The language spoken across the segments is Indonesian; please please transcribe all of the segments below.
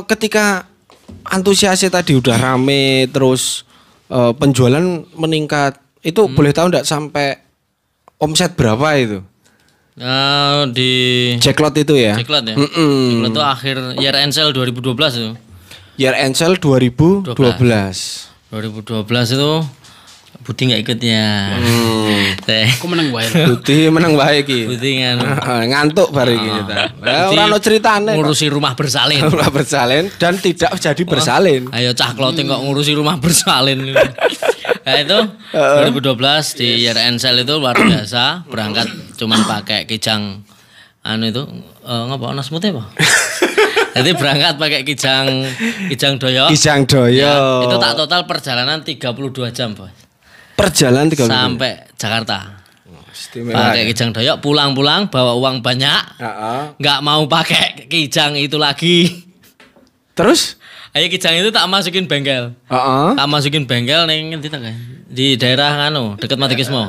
ketika antusiasnya tadi udah rame terus penjualan meningkat, itu boleh tahu enggak sampai omset berapa itu? Di Jacklot itu ya? Jacklot ya. Jacklot itu akhir year end sale 2012 itu. Year end sale 2012. 2012 itu Budi nggak ikut ya. Aku menang bae. Budi menang bae iki. Budi ngantuk bareng iki kita. Ora ono critane. Ngurusi rumah bersalin. Rumah bersalin dan tidak jadi bersalin. Ayo cah clothing kok ngurusi rumah bersalin. Nah itu 2012 di year end sale itu luar biasa. Berangkat cuman pakai kijang itu ngapa ana semute apa? Jadi berangkat pakai kijang doyo. Kijang doyo. Ya, itu tak total perjalanan 32 jam, Bos. Perjalanan 32 sampai Jakarta. Istimewa. Pakai kijang doyok, pulang-pulang bawa uang banyak. Nggak mau pakai kijang itu lagi. Terus? Ayo kijang itu tak masukin bengkel. Tak masukin bengkel di daerah dekat Matikismo.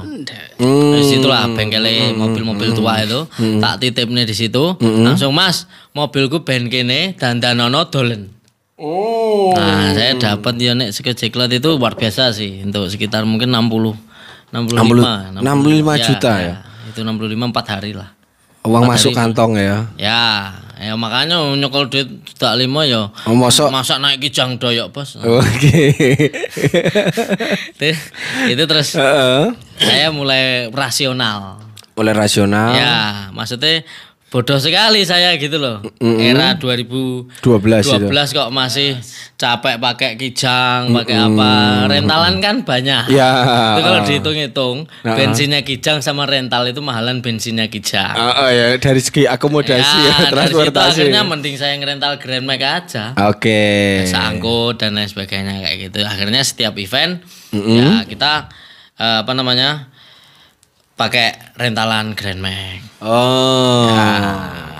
Di situlah bengkelnya mobil-mobil tua itu. Tak titipnya di situ. Langsung Mas, mobilku ben kene dandanono dolen. Nah, saya dapat ya nek Jacklot itu luar biasa sih untuk sekitar mungkin 65 juta ya. Itu 65 4 hari lah. Uang masuk kantong ya. Ya makanya nyokol duit tak 5 ya. Masa naik kijang doyok, Bos. Oke. Itu terus saya mulai rasional. Ya, maksudnya bodoh sekali saya gitu loh. Era 2012 kok masih capek pakai kijang, pakai apa. Rentalan kan banyak. Ya. Itu kalau dihitung-hitung, bensinnya kijang sama rental itu mahalan bensinnya kijang. Ya, dari segi akomodasi ya, transportasi. Dari situ akhirnya mending saya ngerental Grand Max aja. Oke. Bisa angkut dan lain sebagainya kayak gitu. Akhirnya setiap event ya kita pakai rentalan Grand Max.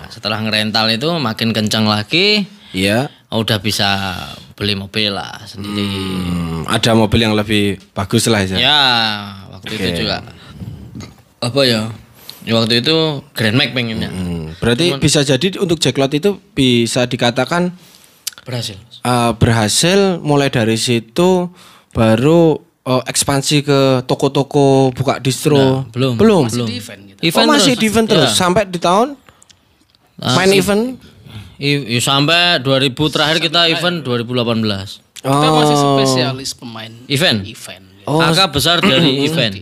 Setelah ngerental itu makin kencang lagi. Iya. Udah bisa beli mobil lah sendiri. Ada mobil yang lebih bagus lah ya. Ya, waktu itu juga. Apa ya? Waktu itu Grand Max pengennya. Berarti bisa jadi untuk Jacklot itu bisa dikatakan berhasil. Berhasil mulai dari situ baru ekspansi ke toko-toko buka distro. Belum. Masih di event gitu. Masih di event terus sampai di tahun main event. Sampai 2000 terakhir kita event 2018. Kita masih spesialis pemain event. Gitu. Angka besar dari event.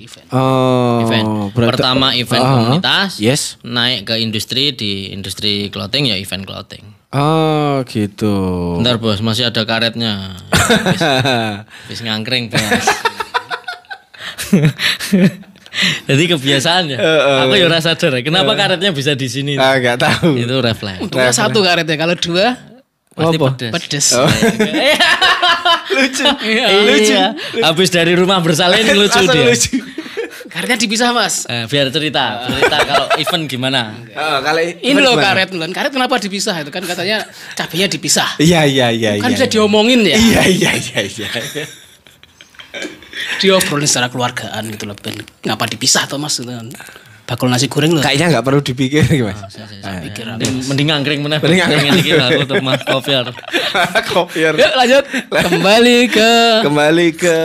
Event. Pertama event komunitas, naik ke industri, di industri clothing ya event clothing. Oh gitu. Bentar Bos, masih ada karetnya. Bis ngangkring Bos. Jadi kebiasaan ya. Aku ya rasa sadar. Kenapa karetnya bisa di sini? Enggak tahu. Itu refleks. Untungnya satu karetnya, kalau dua pasti pedes. Lucu. Lucu. Habis dari rumah bersalin lucu dia. Karetnya dipisah Mas. Biar cerita kalau event gimana? Kalau ini loh karet kenapa dipisah itu kan katanya cabenya dipisah. Iya. Kan bisa diomongin ya. Iya. Diobrolin secara keluargaan gitu loh. Ngapa dipisah tuh Mas? Bakul nasi goreng loh. Kayaknya nggak perlu dipikir Mas. Pikir mending angkring meneh. Pengen iki aku untuk Mas Kopiar. Yuk lanjut. Kembali ke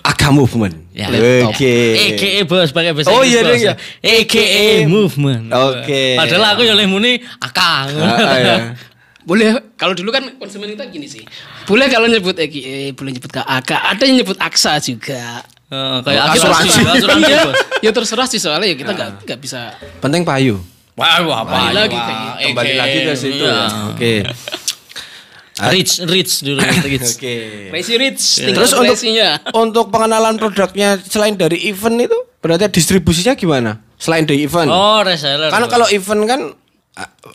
Aka Movement. Ya, EKE Bos pakai bahasa Inggris. Oh iya. EKE Movement. Oke. Padahal aku yang muni Aka. Boleh, kalau dulu kan konsumen kita gini sih. Boleh kalau nyebut EKE, boleh nyebut AK, ada yang nyebut Aksa juga. Kayak asuransi Bos. Ya terserah sih soalnya ya kita enggak bisa. Penting payu. Wah, apa lagi kembali lagi ke situ. Oke. Rich dulu Rich. Oke. Crazy Rich. Terus untuk pengenalan produknya selain dari event itu berarti distribusinya gimana? Selain dari event. Oh, reseller. Kan kalau event kan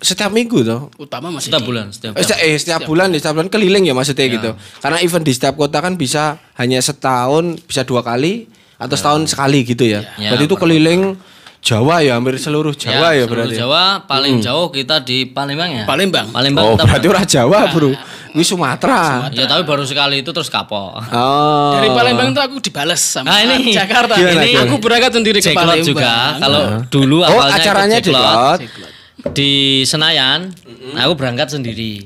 setiap minggu toh. Utama masih setiap bulan, setiap bulan keliling ya maksudnya gitu. Karena event di setiap kota kan bisa hanya setahun bisa 2 kali atau setahun sekali gitu ya. Berarti itu keliling Jawa ya, hampir seluruh Jawa ya berarti. Jawa paling jauh kita di Palembang ya. Palembang. Oh, berarti orang Jawa, Bro. Ini Sumatera. Ya tapi baru sekali itu terus kapok. Oh. Dari Palembang itu aku dibales sama ini Jakarta. Ini aku berangkat sendiri ke Palembang juga. Kalau dulu awalnya acaranya Jacklot. di Senayan, aku berangkat sendiri.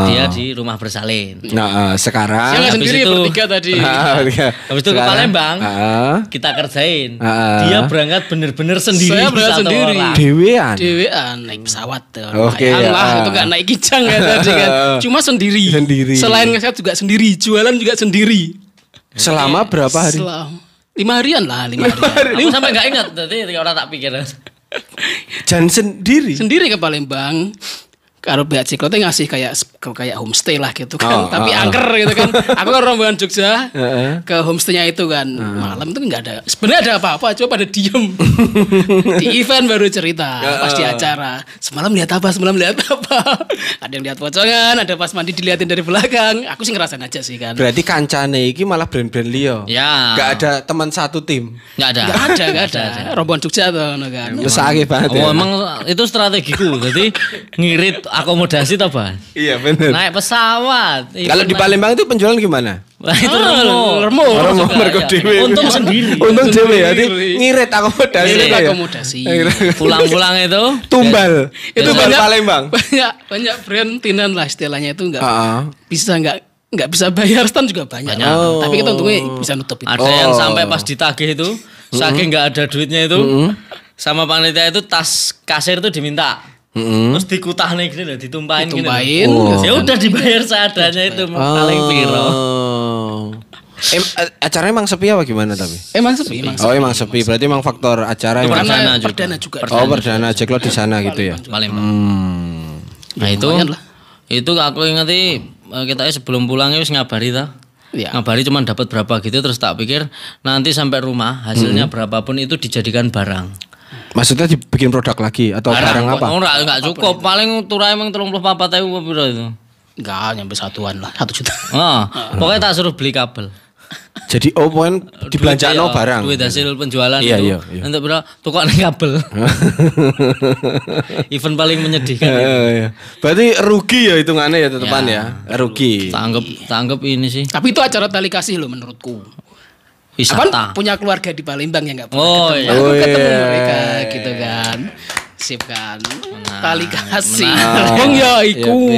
Dia di rumah bersalin. Nah, sekarang Saya sendiri itu, bertiga tadi. Habis itu ke Palembang, kita kerjain. Dia berangkat bener-bener sendiri. Saya berangkat sendiri. Dewean. Dewean naik pesawat. Oke, lah, itu gak naik kijang ya tadi kan. Cuma sendiri. Selain ngeset juga sendiri, jualan juga sendiri. Selama berapa hari? 5 harian lah, 5 harian. Aku sampai gak ingat, tadi orang tak pikir. Jangan sendiri. Sendiri ke Palembang. Kalau pihak Ciklotnya ngasih kayak homestay lah gitu kan. Tapi angker gitu kan. Aku kan rombongan Jogja ke homestaynya itu kan. Malam itu nggak ada. Sebenarnya ada apa-apa, cuma pada diem. Di event baru cerita, pas di acara. Semalam lihat apa? Ada yang lihat pocongan, ada pas mandi dilihatin dari belakang. Aku sih ngerasain aja sih kan. Berarti kancane iki malah brand-brand liya. Ya. Gak ada teman satu tim. Gak ada. Rombongan Jogja tuh kan. Mesake banget. Oh, emang itu strategiku. Jadi ngirit akomodasi toh, Bang. Iya benar. Naik pesawat. Kalau di Palembang itu penjualan gimana? Wah, itu remo. Mergo dhewe. Untung sendiri. Untung dhewe ya. Ngirit akomodasi. Ngirit akomodasi. Pulang-pulang itu tumbal. Itu tumbal Palembang. Banyak brand tinan lah istilahnya itu enggak bisa bayar stand juga banyak. Tapi kita untungnya bisa nutup itu. Ada yang sampai pas ditagih itu saking nggak ada duitnya itu sama panitia itu tas kasir itu diminta. Terus dikutah nih gini loh, ditumpahin. Ya udah dibayar seadanya itu paling piro. Acaranya emang sepi apa gimana tapi? Emang sepi. Emang sepi. Berarti emang faktor acara yang perdana juga. Perdana Jaklot di sana gitu ya. Palembang. Nah itu aku ingati kita sebelum pulang wis ngabari ta. Ngabari cuma dapat berapa gitu terus tak pikir nanti sampai rumah hasilnya berapapun itu dijadikan barang. Maksudnya dibikin produk lagi atau barang apa? Enggak cukup, paling turai emang 34.000 piro itu. Enggak, nyampe satuan lah, 1 juta. Pokoknya tak suruh beli kabel. Jadi poin dibelanjakno barang. Duit hasil penjualan itu. Untuk berapa? Tukokne kabel. Event paling menyedihkan. Berarti rugi ya hitungannya ya tetepan ya. Rugi. Tak anggap ini sih. Tapi itu acara tali kasih loh menurutku. Wisata. Punya keluarga di Palembang yang nggak pernah ketemu mereka gitu kan. Sip kan. Tali kasih. Wong ya iku.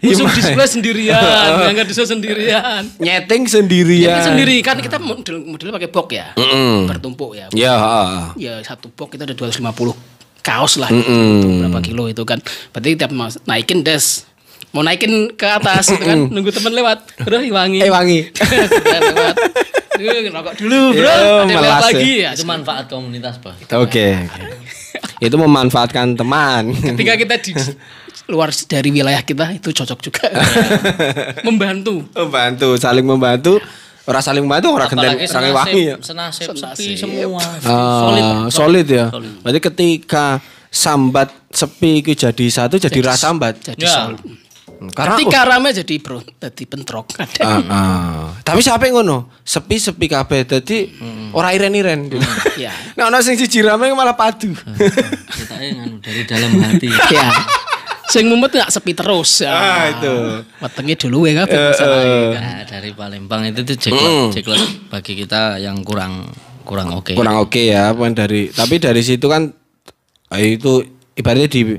Musuh di sebelah sendirian, ngangkat desa sendirian. Nyeting sendirian. Sendiri kan kita modelnya pakai box ya. Bertumpuk ya. Ya satu box kita ada 250 kaos lah. Berapa kilo itu kan. Berarti tiap naikin mau naikin ke atas gitu kan, nunggu teman lewat. Bro, wangi. Lewat. Ngerokok dulu, bro. Ada lewat lagi ya. Itu manfaat komunitas, Pak. Oke. Itu memanfaatkan teman. Ketika kita di luar dari wilayah kita itu cocok juga. Membantu, saling membantu. Orang saling membantu orang genten orang wangi ya. Senasib sepi semua. Solid ya. Berarti ketika sambat sepi itu jadi satu jadi rasambat. Jadi solid. Ketika rame jadi bentrok. Tapi siapa yang ngono? Sepi kabeh dadi ora iren-iren gitu. Iya. Nek ana sing siji rame malah padu. Kita dari dalam hati. Iya. Sing mumet gak sepi terus ya. Itu. Wetenge dulu ya kabeh masalahnya. Nah, dari Palembang itu tuh Jaklot bagi kita yang kurang oke. Kurang oke ya, tapi dari situ kan itu ibaratnya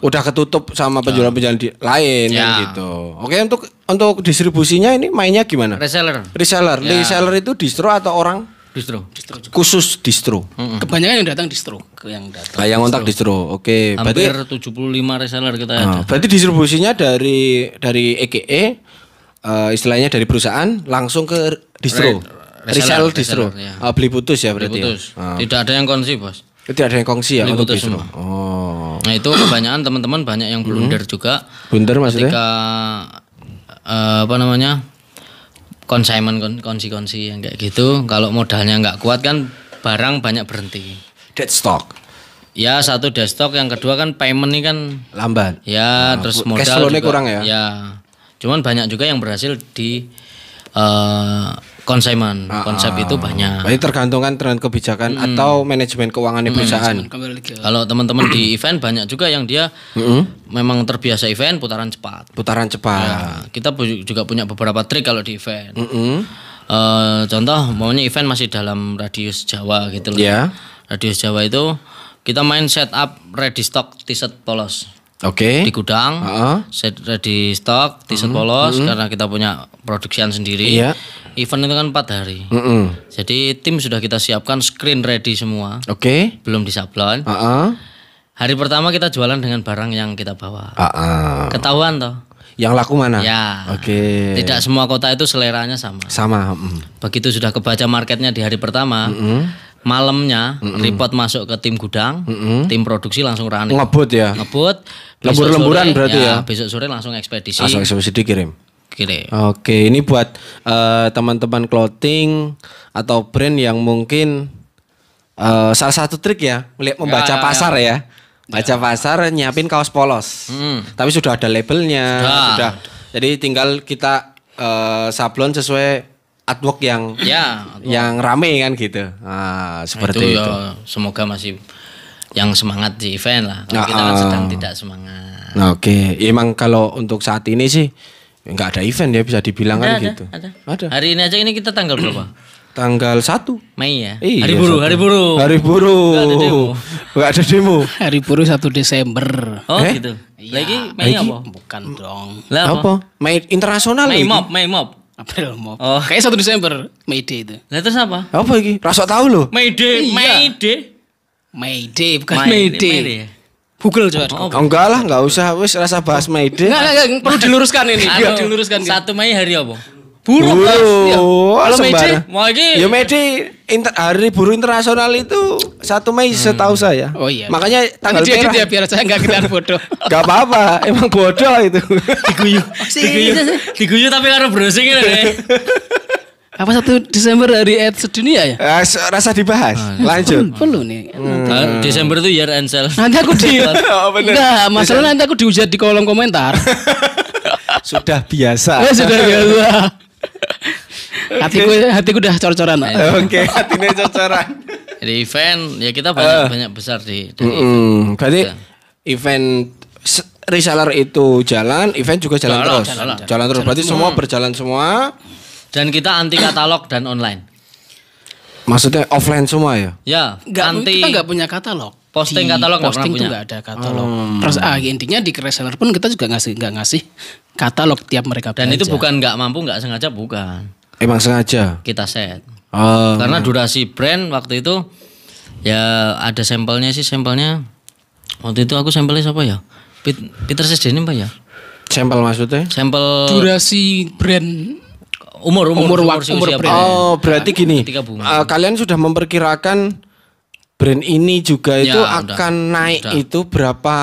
udah ketutup sama penjualan-penjualan lain kan gitu. Oke, untuk distribusinya ini mainnya gimana? Reseller. Reseller itu distro atau orang? Distro. Khusus distro. Kebanyakan yang datang distro, yang kontak distro. Oke, hampir 75 reseller kita ada. Berarti distribusinya dari EGE istilahnya dari perusahaan langsung ke distro. Reseller distro. Ya. Beli putus ya berarti. Tidak ada yang kongsi, Bos. Tidak ada yang kongsi ya untuk distro. Nah itu kebanyakan teman-teman banyak yang blunder juga. Blunder maksudnya? Ketika konsi yang kayak gitu. Kalau modalnya nggak kuat kan barang banyak berhenti. Dead stock. Ya satu dead stock, yang kedua kan payment ini kan lambat. Ya terus modal cash flow-nya kurang ya. Ya. Cuman banyak juga yang berhasil di konsumen. Konsep itu banyak. Berarti tergantung kebijakan atau manajemen keuangan perusahaan. Kalau teman-teman di event banyak juga yang dia memang terbiasa event putaran cepat. Ya, kita juga punya beberapa trik kalau di event. Contoh maunya event masih dalam radius Jawa gitu loh. Yeah. Radius Jawa itu Kita main setup ready stock t-shirt polos. Oke. Di gudang, set ready stock t-shirt polos karena kita punya produksian sendiri. Iya. Event itu kan 4 hari. Jadi tim sudah kita siapkan screen ready semua. Oke. Belum disablon. Hari pertama kita jualan dengan barang yang kita bawa. Ketahuan toh. Yang laku mana? Ya. Oke. Tidak semua kota itu seleranya sama. Sama. Begitu sudah kebaca marketnya di hari pertama, malamnya report masuk ke tim gudang, tim produksi langsung running. Ngebut ya. Ngebut. Lembur-lemburan berarti ya. Besok sore langsung ekspedisi. Langsung ekspedisi dikirim. Kirim. Oke, ini buat teman-teman clothing atau brand yang mungkin salah satu trik ya, membaca pasar ya. Baca pasar nyiapin kaos polos. Tapi sudah ada labelnya, sudah. Jadi tinggal kita sablon sesuai artwork yang rame kan gitu. Seperti itu. Ya, semoga masih yang semangat di event lah. Kalau kita kan sedang tidak semangat. Oke, emang kalau untuk saat ini sih nggak ada event ya bisa dibilang kan gitu. Ada. Hari ini aja ini kita tanggal berapa? Tanggal 1 Mei ya. Iya, hari buruh. Hari buruh. Enggak ada demo. Hari buruh 1 Desember. Oh gitu. Lagi Mei apa? Bukan dong. Lah apa? Mei internasional Mei Mop. April Mop. Oh. Kayak 1 Desember, May Day itu. Lah terus apa? Apa iki? Rasok tahu loh. May Day. May Day bukan May Day. Google coba. Enggak lah, enggak usah wis rasa bahas May Day. Enggak, perlu diluruskan ini. Perlu diluruskan. 1 Mei hari apa? Buruh. Kalau May Day, ya May Day hari buruh internasional itu 1 Mei setahu saya. Oh iya. Makanya tanggal dia merah. dia biar saya enggak kelihatan bodoh. Enggak apa-apa, emang bodoh itu. Diguyu tapi karo browsing ini. Apa 1 Desember hari AIDS sedunia ya? Rasa dibahas. Lanjut. Perlu nih. Desember itu year end sale. Nanti aku enggak, masalah nanti aku dihujat di kolom komentar. Sudah biasa. Sudah biasa. Hatiku udah cor-coran. Oke, hatinya cor-coran. Di event ya kita banyak besar di event. Berarti event reseller itu jalan, event juga jalan terus. Jalan terus. Berarti semua berjalan semua. Dan kita anti katalog dan online. Maksudnya offline semua ya? Ya, kita nggak punya katalog. Posting katalog posting itu nggak ada katalog. Terus intinya di reseller pun kita juga nggak ngasih katalog tiap mereka. Dan itu bukan nggak mampu, nggak sengaja, bukan. Emang sengaja. Kita set. Karena durasi brand waktu itu ya ada sampelnya sih, sampelnya waktu itu aku sampelnya siapa ya? Peter Sesdenim Pak ya? Sampel maksudnya? Sampel durasi brand. Umur brand. Oh, berarti gini. Kalian sudah memperkirakan brand ini juga itu akan naik itu berapa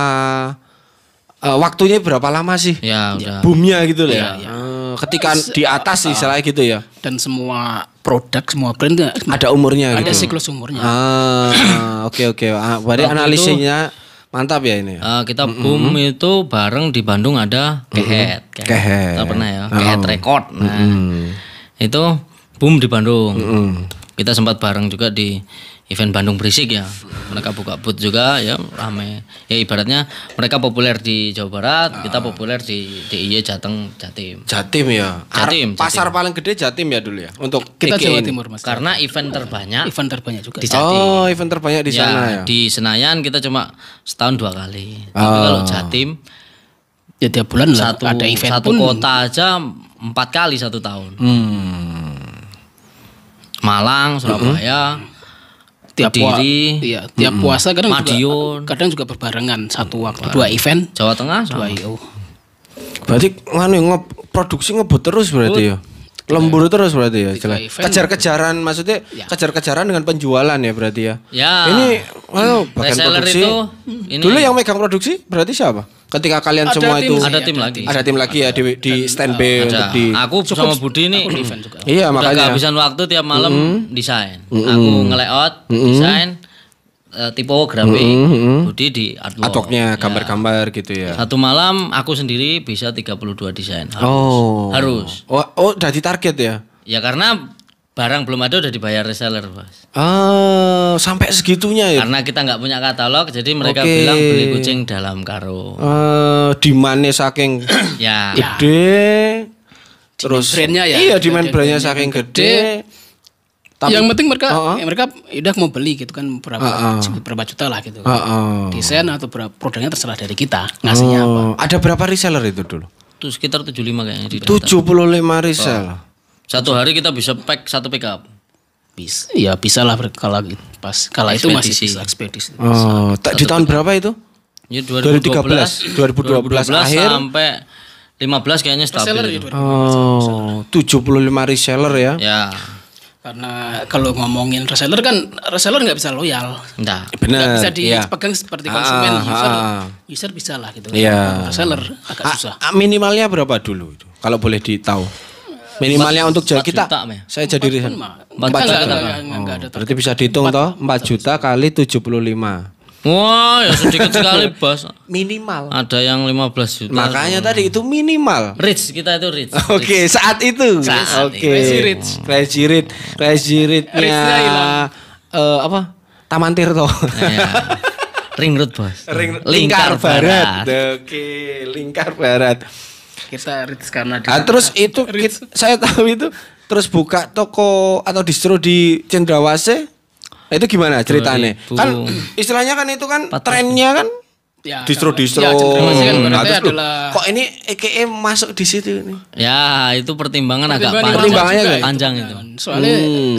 waktunya berapa lama sih? Ya, udah. Boomnya gitu loh ya. Ketika di atas istilahnya gitu ya. Dan semua produk, semua brand ada umurnya ada gitu. siklus umurnya. Oke. Berarti analisisnya mantap ya ini. Kita boom itu bareng di Bandung ada Kehet. Kita pernah ya, Kehet Record. Nah, itu boom di Bandung. Kita sempat bareng juga di event Bandung Berisik ya. Mereka buka booth juga ya, rame. Ya ibaratnya mereka populer di Jawa Barat, kita populer di DIY Jateng, Jatim. Jatim ya. Pasar paling gede Jatim ya dulu ya. Untuk kita Jawa Timur Mas. Karena event terbanyak juga di Jatim. Oh, event terbanyak di sana ya. Di Senayan kita cuma setahun 2 kali. Tapi kalau Jatim ya tiap bulan ada event satu kota aja 4 kali 1 tahun. Malang, Surabaya, tiap puasa kadang juga berbarengan satu waktu 2 event. Jawa Tengah 2 IO. Berarti produksi ngebut terus berarti ya. Lembur terus berarti ya. Kejar-kejaran maksudnya kejar-kejaran dengan penjualan ya berarti ya. Ya. Ini bagian produksi. Dulu yang megang produksi berarti siapa? Ketika kalian semua itu ada tim lagi. Ada tim lagi ya di standby untuk di. Aku sama Budi nih event juga. Iya makanya. Kehabisan waktu tiap malam desain. Aku nge-layout, desain, tipografi, Budi di artworknya gambar-gambar gitu ya. Satu malam aku sendiri bisa 32 desain. Harus. Oh, udah ditarget ya? Ya karena barang belum ada udah dibayar reseller, Mas. Sampai segitunya ya? Karena kita nggak punya katalog, jadi mereka bilang beli kucing dalam karung. Demand-nya saking gede. Terus brandnya ya. Iya, demand brandnya saking gede. yang penting mereka udah mau beli gitu kan berapa juta lah gitu. Desain atau produknya terserah dari kita ngasihnya apa. Ada berapa reseller itu dulu? Itu sekitar 75 kayaknya di 75 reseller. Satu hari kita bisa pack 1 pickup. Bisa lah kalau itu masih bisa ekspedisi. Di tahun berapa itu? Ya 2012 akhir sampai 15 kayaknya stabil. 75 reseller ya. Ya. Karena kalau ngomongin reseller nggak bisa loyal. Nah, nggak bisa dipegang seperti konsumen. User bisa lah gitu. Reseller agak susah. Minimalnya berapa dulu itu? Kalau boleh ditahu. Minimalnya untuk jadi kita. Saya jadi reseller 4 juta. Berarti bisa dihitung toh 4 juta kali 75. Wah, ya sedikit sekali, Bos. Minimal. Ada yang 15 juta. Makanya tadi itu minimal. Rich, kita itu rich. Oke, saat itu. Oke. Crazy Rich-nya apa? Taman Tirto. Ring Road, Bos. Lingkar Barat. Oke, Lingkar Barat. Kita rich karena terus itu saya tahu itu terus buka toko atau distro di Cendrawasih. Itu gimana ceritanya? Kan istilahnya kan itu kan trennya kan distro-distro. Kok ini EKE masuk di situ nih? Ya, itu pertimbangan agak panjang itu.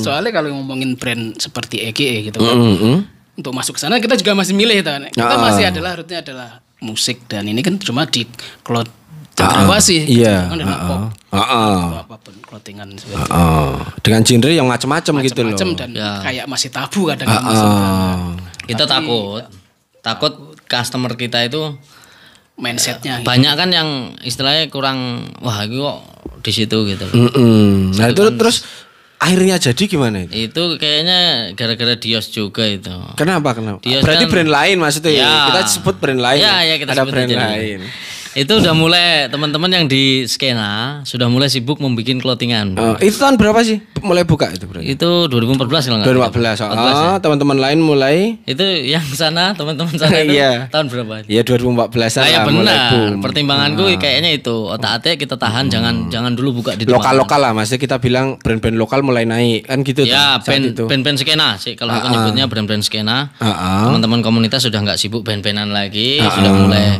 Soalnya kalau ngomongin brand seperti EKE gitu kan. Untuk masuk ke sana kita juga masih milih kan. Kita masih rutenya adalah musik dan ini kan cuma di cloud Cendrawasih. Iya. Apapun clothingan seperti dengan genre yang macam-macam gitu loh. Dan kayak masih tabu kadang. Kita takut customer kita itu mindsetnya. Banyak kan yang istilahnya kurang wah itu kok di situ gitu. Nah itu terus akhirnya jadi gimana itu? Itu kayaknya gara-gara Dios juga itu. Kenapa? Dios berarti kan, brand lain maksudnya ya. Kita sebut brand lain. Ya, kita ada sebut brand lain. Itu udah mulai teman-teman yang di skena sudah mulai sibuk membuat clothingan. Itu tahun berapa sih mulai buka itu berarti? Itu 2014 kalau enggak. 2014. Teman-teman lain mulai. Itu yang sana teman-teman sana itu tahun berapa? Iya 2014. Ya benar. Pertimbanganku kayaknya itu otak-atik kita tahan jangan dulu buka di lokal-lokal lah maksudnya kita bilang brand-brand lokal mulai naik kan gitu. Ya band-band skena sih kalau aku nyebutnya brand-brand skena. Teman-teman komunitas sudah nggak sibuk band-bandan lagi, sudah mulai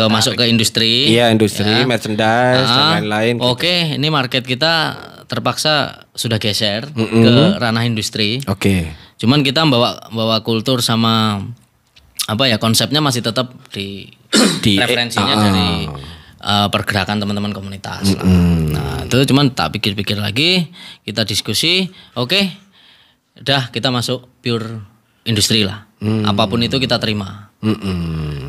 masuk ke industri. Iya industri, merchandise dan lain-lain. Oke, ini market kita terpaksa sudah geser ke ranah industri. Oke. Cuman kita bawa kultur sama apa ya konsepnya masih tetap di referensinya dari pergerakan teman-teman komunitas. Nah itu cuman tak pikir-pikir lagi, kita diskusi, oke, udah kita masuk pure industri lah. Apapun itu kita terima.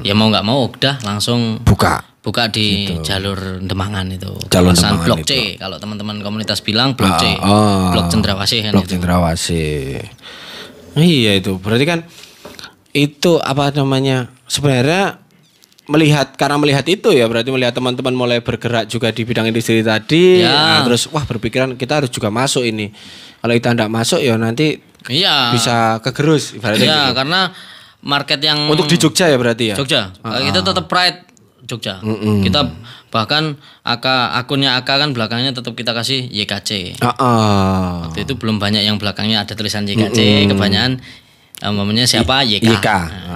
Ya mau nggak mau udah langsung buka di gitu. Jalur Demangan itu. Kawasan Blok C kalau teman-teman komunitas bilang Blok C. Blok Cendrawasih kan. Blok Cendrawasih. Iya itu. Berarti kan itu apa namanya? Sebenarnya karena melihat itu ya berarti melihat teman-teman mulai bergerak juga di bidang industri tadi. Nah, terus berpikiran kita harus juga masuk ini. Kalau kita tidak masuk ya nanti bisa kegerus ibaratnya. Iya, gitu. Karena market yang untuk di Jogja ya berarti ya. Jogja. Kita tetap pride Jogja. Kita bahkan akunnya AK kan belakangnya tetap kita kasih YKC. Waktu itu belum banyak yang belakangnya ada tulisan YKC, kebanyakan namanya siapa YK.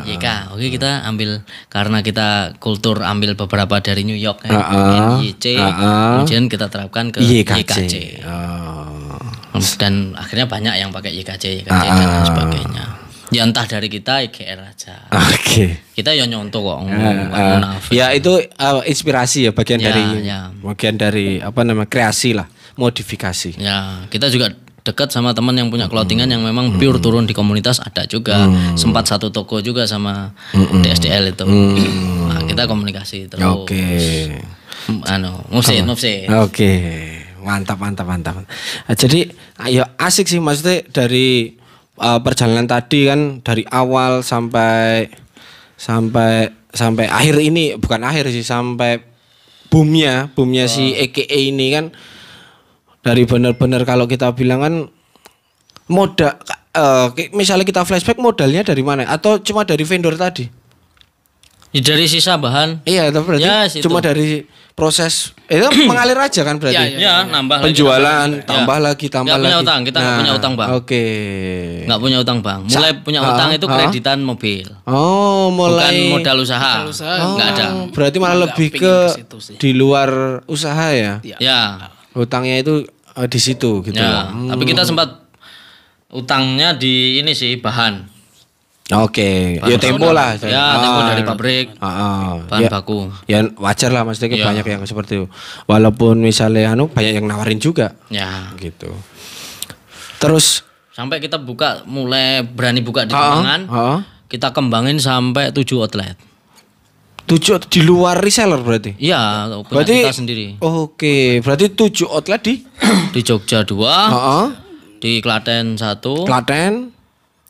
YK. Oke, kita ambil karena kita kultur ambil beberapa dari New York NYC, kemudian kita terapkan ke YKC. Dan akhirnya banyak yang pakai YKC dan lain sebagainya. Ya entah dari kita IGR aja. Oke. Kita ya nyontoh kok. Ya itu inspirasi ya bagian dari apa namanya kreasi lah, modifikasi. Ya, kita juga dekat sama teman yang punya clothingan yang memang pure turun di komunitas ada juga. Sempat satu toko juga sama DSDL itu. Nah, kita komunikasi terus. Oke. Mufsid. Oke. Mantap. Jadi ya asik sih maksudnya dari perjalanan tadi kan dari awal sampai akhir ini bukan akhir sih sampai boomnya si EKE ini kan dari benar-benar kalau kita bilang kan modal misalnya kita flashback modalnya dari mana atau cuma dari vendor tadi? Dari sisa bahan. Iya, tapi berarti Ya, cuma dari proses itu mengalir aja kan berarti. Ya, nambah penjualan, lagi. tambah lagi, tambah lagi. Punya utang, kita nggak punya utang, Bang. Oke. Nggak punya utang, Bang. Mulai punya utang itu kreditan mobil. Oh, mulai bukan modal usaha. Nggak ada. Berarti malah lebih ke di luar usaha ya. Ya. Hutangnya itu di situ gitu. Ya. Tapi kita sempat utangnya di ini sih bahan. Oke, ya tempo lah. Ya, tempo dari pabrik. Bahan baku. Ya wajar lah maksudnya banyak yang seperti itu. Walaupun misalnya banyak yang nawarin juga. Ya, gitu. Terus sampai kita mulai berani buka di Kembangan. Kita kembangin sampai 7 outlet. 7 di luar reseller berarti? Iya, berarti kita sendiri. Oke, berarti 7 outlet di Jogja 2, di Klaten 1,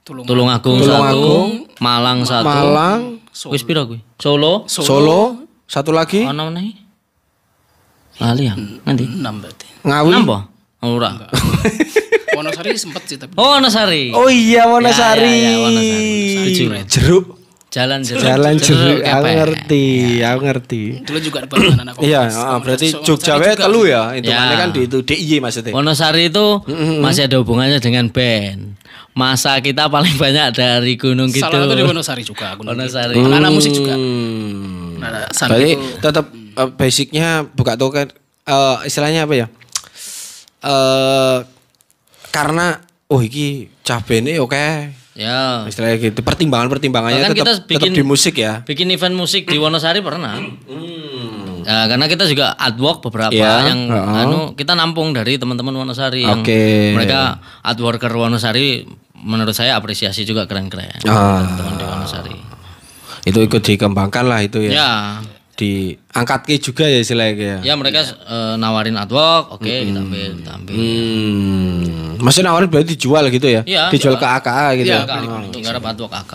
Tulungagung 1, Malang 1. Wis piro kuwi? Solo, satu lagi. Ono nih. Lali ya. Nanti 6 berarti. Ngawi. Nambah? Ora. Wonosari sempet sih tapi. Oh, Wonosari. Oh iya, Wonosari. Ya, Wonosari. Jeruk. Jalan jeruk. Aku ngerti. Dulu juga di anak. Iya, berarti Jogja wae telu ya. Hitungannya kan di itu DIY maksudnya. Wonosari itu masih ada hubungannya dengan band. Masa kita paling banyak dari gunung gitu. Salah satu di Wonosari juga. Wonosari. Anak musik juga. Berarti tetap basicnya buka toko kan istilahnya apa ya? Karena iki cah bene oke. Ya. Istilahnya gitu. Pertimbangannya tetap di musik ya. Bikin event musik di Wonosari pernah. Ya, karena kita juga artwork beberapa yang kita nampung dari teman-teman Wonosari yang mereka artworker Wonosari menurut saya apresiasi juga keren-keren. Teman-teman di Wonosari. Itu ikut dikembangkan lah itu ya. Ya. Diangkat ke juga ya istilahnya. Ya mereka nawarin artwork, kita ambil. Maksudnya nawarin berarti dijual gitu ya? Iya, dijual ke AKA gitu ya? Untuk garap artwork AK.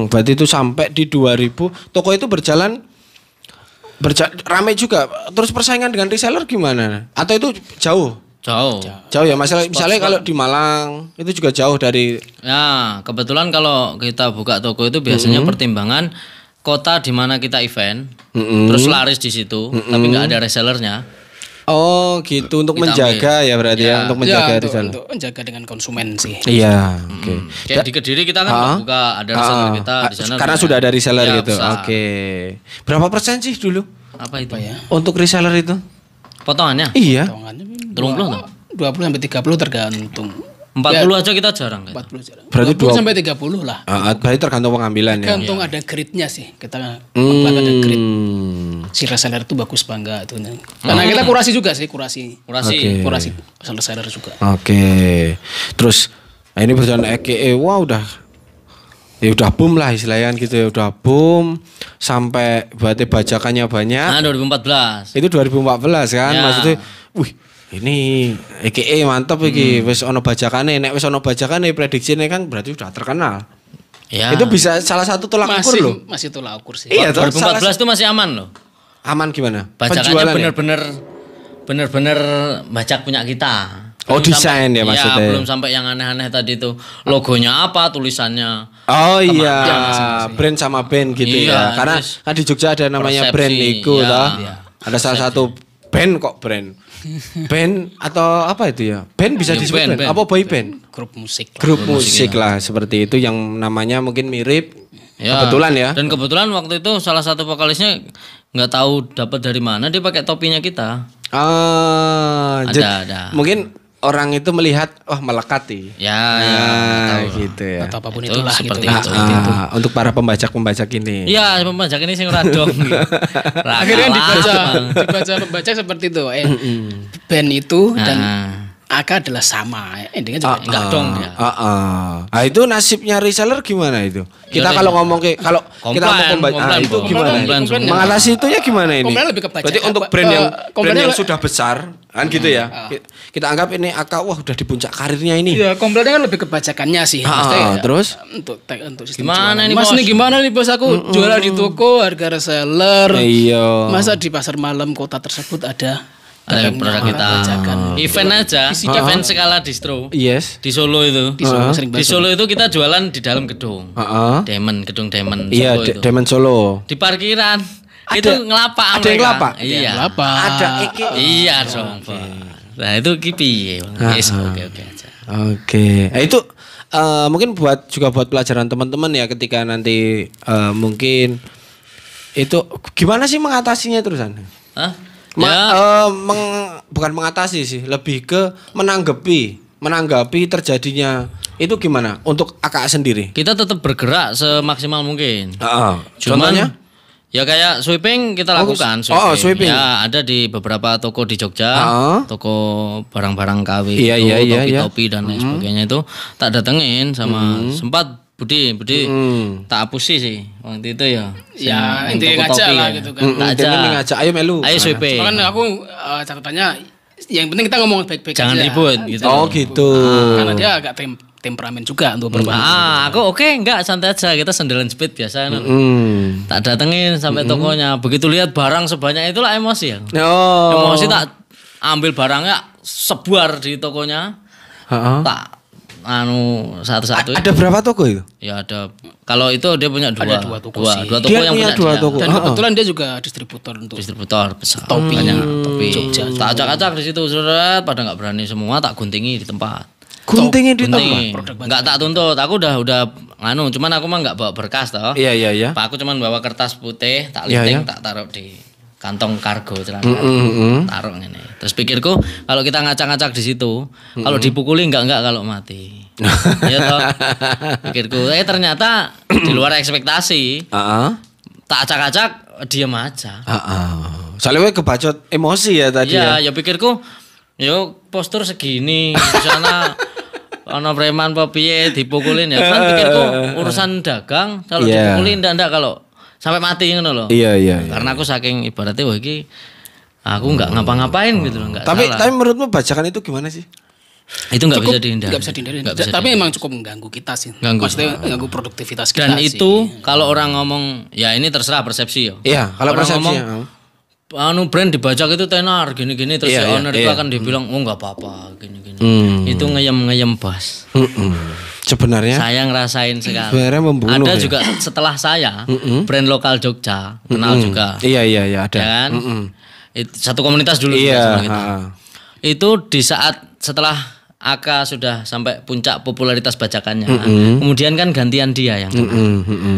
Berarti itu sampai di 2000 toko itu berjalan rame juga. Terus persaingan dengan reseller gimana? Atau itu jauh? Jauh ya, misalnya kalau di Malang itu juga jauh dari. Ya, kebetulan kalau kita buka toko itu biasanya pertimbangan kota di mana kita event, terus laris di situ, tapi nggak ada resellernya. Oh gitu, untuk menjaga ya berarti ya, untuk menjaga reseller. Untuk menjaga dengan konsumen sih. Iya, oke. Kayak di Kediri kita kan buka ada reseller kita di sana. Karena sudah ada reseller gitu. Oke. Berapa persen sih dulu? Apa itu ya? Untuk reseller itu? Potongannya? Iya. 30 tuh. 20 sampai 30 tergantung. 40 aja kita jarang kan. 40 jarang. Berarti 20 sampai 30 lah. Berarti tergantung pengambilan ya. Tergantung ada grade-nya sih. Kita ada grade. Si reseller itu bagus bangga itu. Karena kita kurasi juga sih, kurasi reseller juga. Oke. Terus ini berjalan wah udah boom lah istilahnya gitu ya, udah boom sampai berarti bajakannya banyak. 2014. Itu 2014 kan, maksudnya ini mantap iki wis ono bajakane, nek wis ono bajakane prediksinya kan berarti udah terkenal. Ya. Itu bisa salah satu tolak ukur loh. Masih tolak ukur sih. Iya, 2014 itu masih aman loh. Aman gimana? Bajakannya bener-bener bajak punya kita. Belum desain ya maksudnya. Ya, belum sampai yang aneh-aneh tadi itu. Logonya apa, tulisannya. Oh iya, brand sama band gitu ya. Karena kan di Jogja ada namanya brand itu Ada salah satu band kok brand. Band atau apa itu ya? Band bisa disebut band. Apa boy band? Grup musik. Grup musik lah seperti itu yang namanya mungkin mirip. Ya, kebetulan ya. Dan kebetulan waktu itu salah satu vokalisnya nggak tahu dapat dari mana dia pakai topinya kita. Ada. Mungkin orang itu melihat melekati. Ya, gitu ya. Atau apapun itulah seperti gitu. itu. Untuk para pembajak ini. Iya, pembajak ini sing radong. Akhirnya dibaca pembajak seperti itu. Band itu dan AK adalah sama. Endingnya juga enggak dong ya. Nah, itu nasibnya reseller gimana itu? Kita kalau ngomong kita ngomong pembajak itu gimana? Mengatasi itu ya gimana ini? Lebih ke pajak. Berarti untuk brand yang sudah besar kan gitu ya. Kita anggap ini AK udah di puncak karirnya ini. Iya, komplainnya kan lebih ke bajakannya sih. Terus untuk sistem gimana nih Mas? Gimana nih Bos, aku jualan di toko harga reseller. Iya. Masa di pasar malam kota tersebut ada Ada produk kita. Event aja, event skala distro. Yes. Di Solo itu. Di Solo itu kita jualan di dalam gedung. Gedung Diamond Solo Iya, itu. Diamond Solo. Di parkiran. Itu ngelapak ada yang ngelapak? Iya. Ada iki. Iya dong. Nah itu piye. Yes, oke aja. Oke. Nah, itu mungkin buat pelajaran teman-teman ya ketika nanti mungkin itu gimana sih mengatasinya terusan? Hah? Bukan mengatasi sih, lebih ke menanggapi terjadinya itu gimana untuk AKA sendiri? Kita tetap bergerak semaksimal mungkin. Contohnya? Ya kayak sweeping kita lakukan. Sweeping. Ya ada di beberapa toko di Jogja, toko barang-barang KW, topi dan lain sebagainya itu tak datengin sama sempat Budi tak hapusi sih waktu itu ya. Ya intinya ngajak lah gitu kan. Ngajak ayo melu. Ayo sweeping. Cuman aku catatannya yang penting kita ngomong baik-baik Jangan aja. ribut gitu. Oh gitu. Karena dia agak temperamen juga untuk berbahasa. Aku oke enggak santai aja kita sendelan speed biasa. Tak datengin sampai tokonya. Begitu lihat barang sebanyak itulah emosi ya. Emosi tak ambil barangnya sebar di tokonya. Tak satu-satu. Ada berapa toko itu? Ya ada. Kalau itu dia punya dua. Ada dua toko sih. Dua toko Dia yang punya punya dua dia. toko. Dan kebetulan dia juga distributor untuk besar. Topi. Topi. Jogja. Tak acak-acak di situ surat pada nggak berani semua tak guntingi di tempat. Guntingnya di tempat. Enggak tak tuntut. Aku udah cuman aku mah enggak bawa berkas toh. Iya. Pak aku cuman bawa kertas putih, tak linting, tak taruh di kantong kargo celana. Taruh ngene. Terus pikirku kalau kita ngacak-ngacak di situ, kalau dipukuli enggak kalau mati. Ya toh. Pikirku, ternyata di luar ekspektasi. Tak acak-acak diam aja. Soalnya kebacot emosi ya tadi ya. Ya pikirku, yo postur segini di sana ana preman apa piye dipukulin ya kan pikirku urusan dagang kalau dipukulin ndak kalau sampai mati ngono loh. Iya. Karena aku saking ibaratnya wah iki aku enggak ngapa-ngapain gitu loh, enggak tapi salah. Tapi menurutmu bajakan itu gimana sih? Itu enggak bisa dihindari. Enggak bisa dihindari. Tapi memang cukup mengganggu kita sih. Maksudnya mengganggu produktivitas kita. Dan itu kalau orang ngomong ya ini terserah persepsi ya. Iya, kalau orang persepsi ngomong, brand dibajak itu tenar gini-gini terus owner itu akan dibilang enggak apa-apa gini-gini. Itu ngeyem-ngeyem bos. Sebenarnya saya ngerasain sekali. Sebenarnya membunuh. Ada juga setelah saya brand lokal Jogja kenal juga. Iya ada. Ya kan? Satu komunitas dulu iya, kita. Itu di saat setelah Aka sudah sampai puncak popularitas bajakannya. Kemudian kan gantian dia yang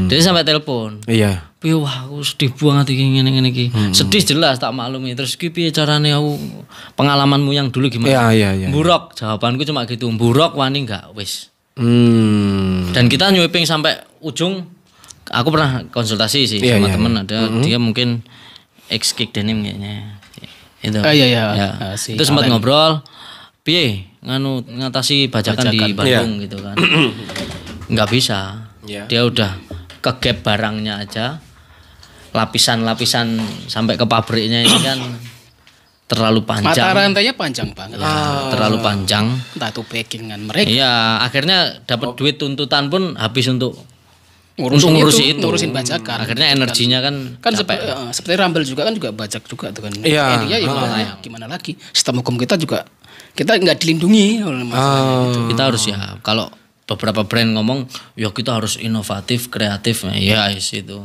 jadi sampai telepon. Iya. Wah, aku sedih banget iki ngene iki. Sedih jelas tak maklumi. Terus ki piye carane aku pengalamanmu yang dulu gimana? Iya. Buruk, jawabanku cuma gitu. Buruk wani enggak wis. Dan kita nyweeping sampai ujung. Aku pernah konsultasi sih sama temen ada dia mungkin ex kick denim kayaknya. Itu. Iya. Itu sempat ngobrol. Piye ngatasi bajakan di Bandung gitu kan. Enggak bisa. Dia udah kegap barangnya aja. Lapisan-lapisan sampai ke pabriknya ini kan terlalu panjang. Mata rantainya panjang banget. Terlalu panjang. Entah itu packingan mereka. Iya, akhirnya dapat duit tuntutan pun habis untuk ngurusin itu. Ngurusin bajakan. Akhirnya energinya kan seperti Rambel juga kan juga bajak juga tuh kan. Iya. Gimana lagi? Sistem hukum kita juga kita nggak dilindungi oleh masalah itu. Kita harus ya kalau beberapa brand ngomong ya kita harus inovatif, kreatif. Ya itu.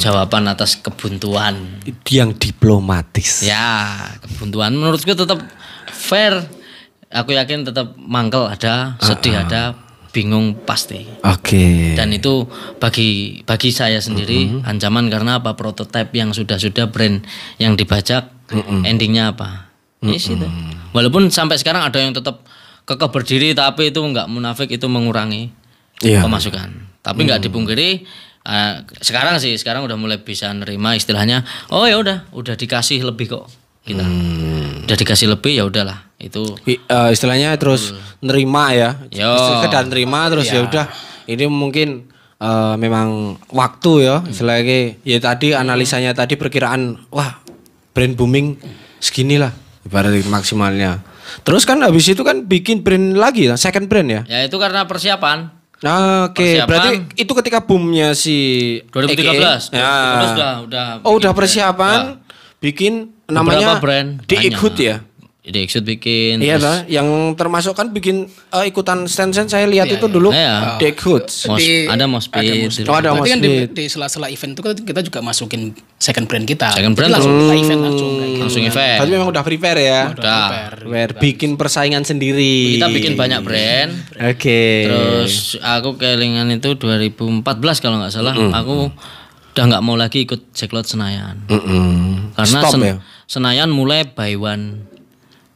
Jawaban atas kebuntuan. Itu yang diplomatis. Ya, kebuntuan menurutku tetap fair. Aku yakin tetap mangkel ada, sedih ada, bingung pasti. Oke. Dan itu bagi saya sendiri ancaman karena apa? Prototipe yang sudah brand yang dibajak endingnya apa? Yes, itu. Walaupun sampai sekarang ada yang tetap kekeh berdiri tapi itu enggak munafik, itu mengurangi pemasukan. Tapi enggak dipungkiri sekarang udah mulai bisa nerima istilahnya. Oh ya udah dikasih lebih kok kita. Udah dikasih lebih ya udahlah. Itu istilahnya terus nerima ya. Sekedar nerima terus ya udah. Ini mungkin memang waktu ya. Istilahnya ya tadi analisanya tadi perkiraan wah brand booming segini lah ibarat maksimalnya. Terus kan habis itu kan bikin brand lagi second brand ya. Ya itu karena persiapan. Oke, berarti itu ketika boomnya si 2013. Ya. Terus udah persiapan bikin namanya brand Diikut ya. Diikut bikin. Iya lah, yang termasuk kan bikin ikutan stand saya lihat itu dulu Diikut. Ada Mospit. Ada Berarti kan Mospit. di sela-sela event itu kan kita juga masukin second brand kita. Second brand langsung kita event langsung event. Tapi memang udah prepare ya. Udah. Bikin persaingan sendiri. Kita bikin banyak brand. Oke. Terus aku kelingan itu 2014 kalau nggak salah. Aku udah nggak mau lagi ikut Jacklot Senayan. Karena Senayan mulai buy one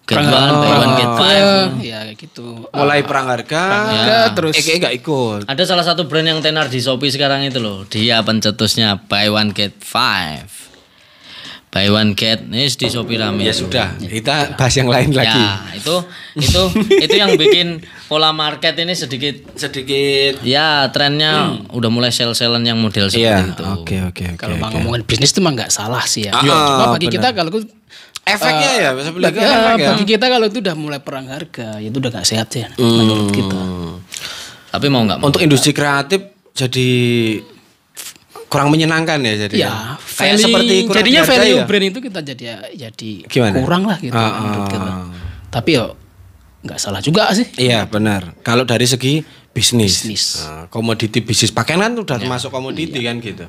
get five. Ya gitu. Mulai perang harga terus nggak ikut. Ada salah satu brand yang tenar di Shopee sekarang itu loh. Dia pencetusnya buy one get five. Buy one get ini di Shopee rame. Ya sudah, kita bahas yang lain lagi. Ya, itu yang bikin pola market ini sedikit ya trennya udah mulai sell-sellan yang model seperti itu. Oke. Kalau ngomongin bisnis itu mah nggak salah sih ya. Cuma bagi kita kalau efeknya ya, bagi kita kalau itu udah mulai perang harga, itu udah gak sehat ya menurut kita. Tapi mau nggak mau. Untuk industri kreatif jadi kurang menyenangkan ya jadi. Ya, kayak seperti jadinya value brand itu kita jadi kurang lah gitu menurut kita. Tapi yo nggak salah juga sih. Iya benar. Kalau dari segi bisnis. Komoditi bisnis pakaian kan udah termasuk komoditi kan gitu.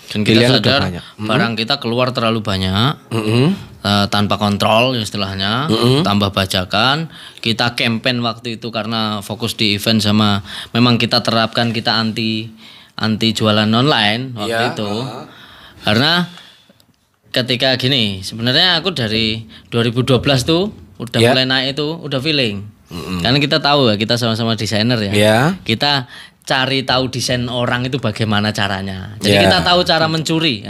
Dan kita sadar barang kita keluar terlalu banyak tanpa kontrol istilahnya, tambah bajakan. Kita campaign waktu itu karena fokus di event sama memang kita terapkan kita anti jualan online waktu itu. Karena ketika gini, sebenarnya aku dari 2012 tuh udah mulai naik itu, udah feeling. Karena kita tahu ya, kita sama-sama desainer ya. Kita cari tahu desain orang itu bagaimana caranya. Jadi kita tahu cara mencuri.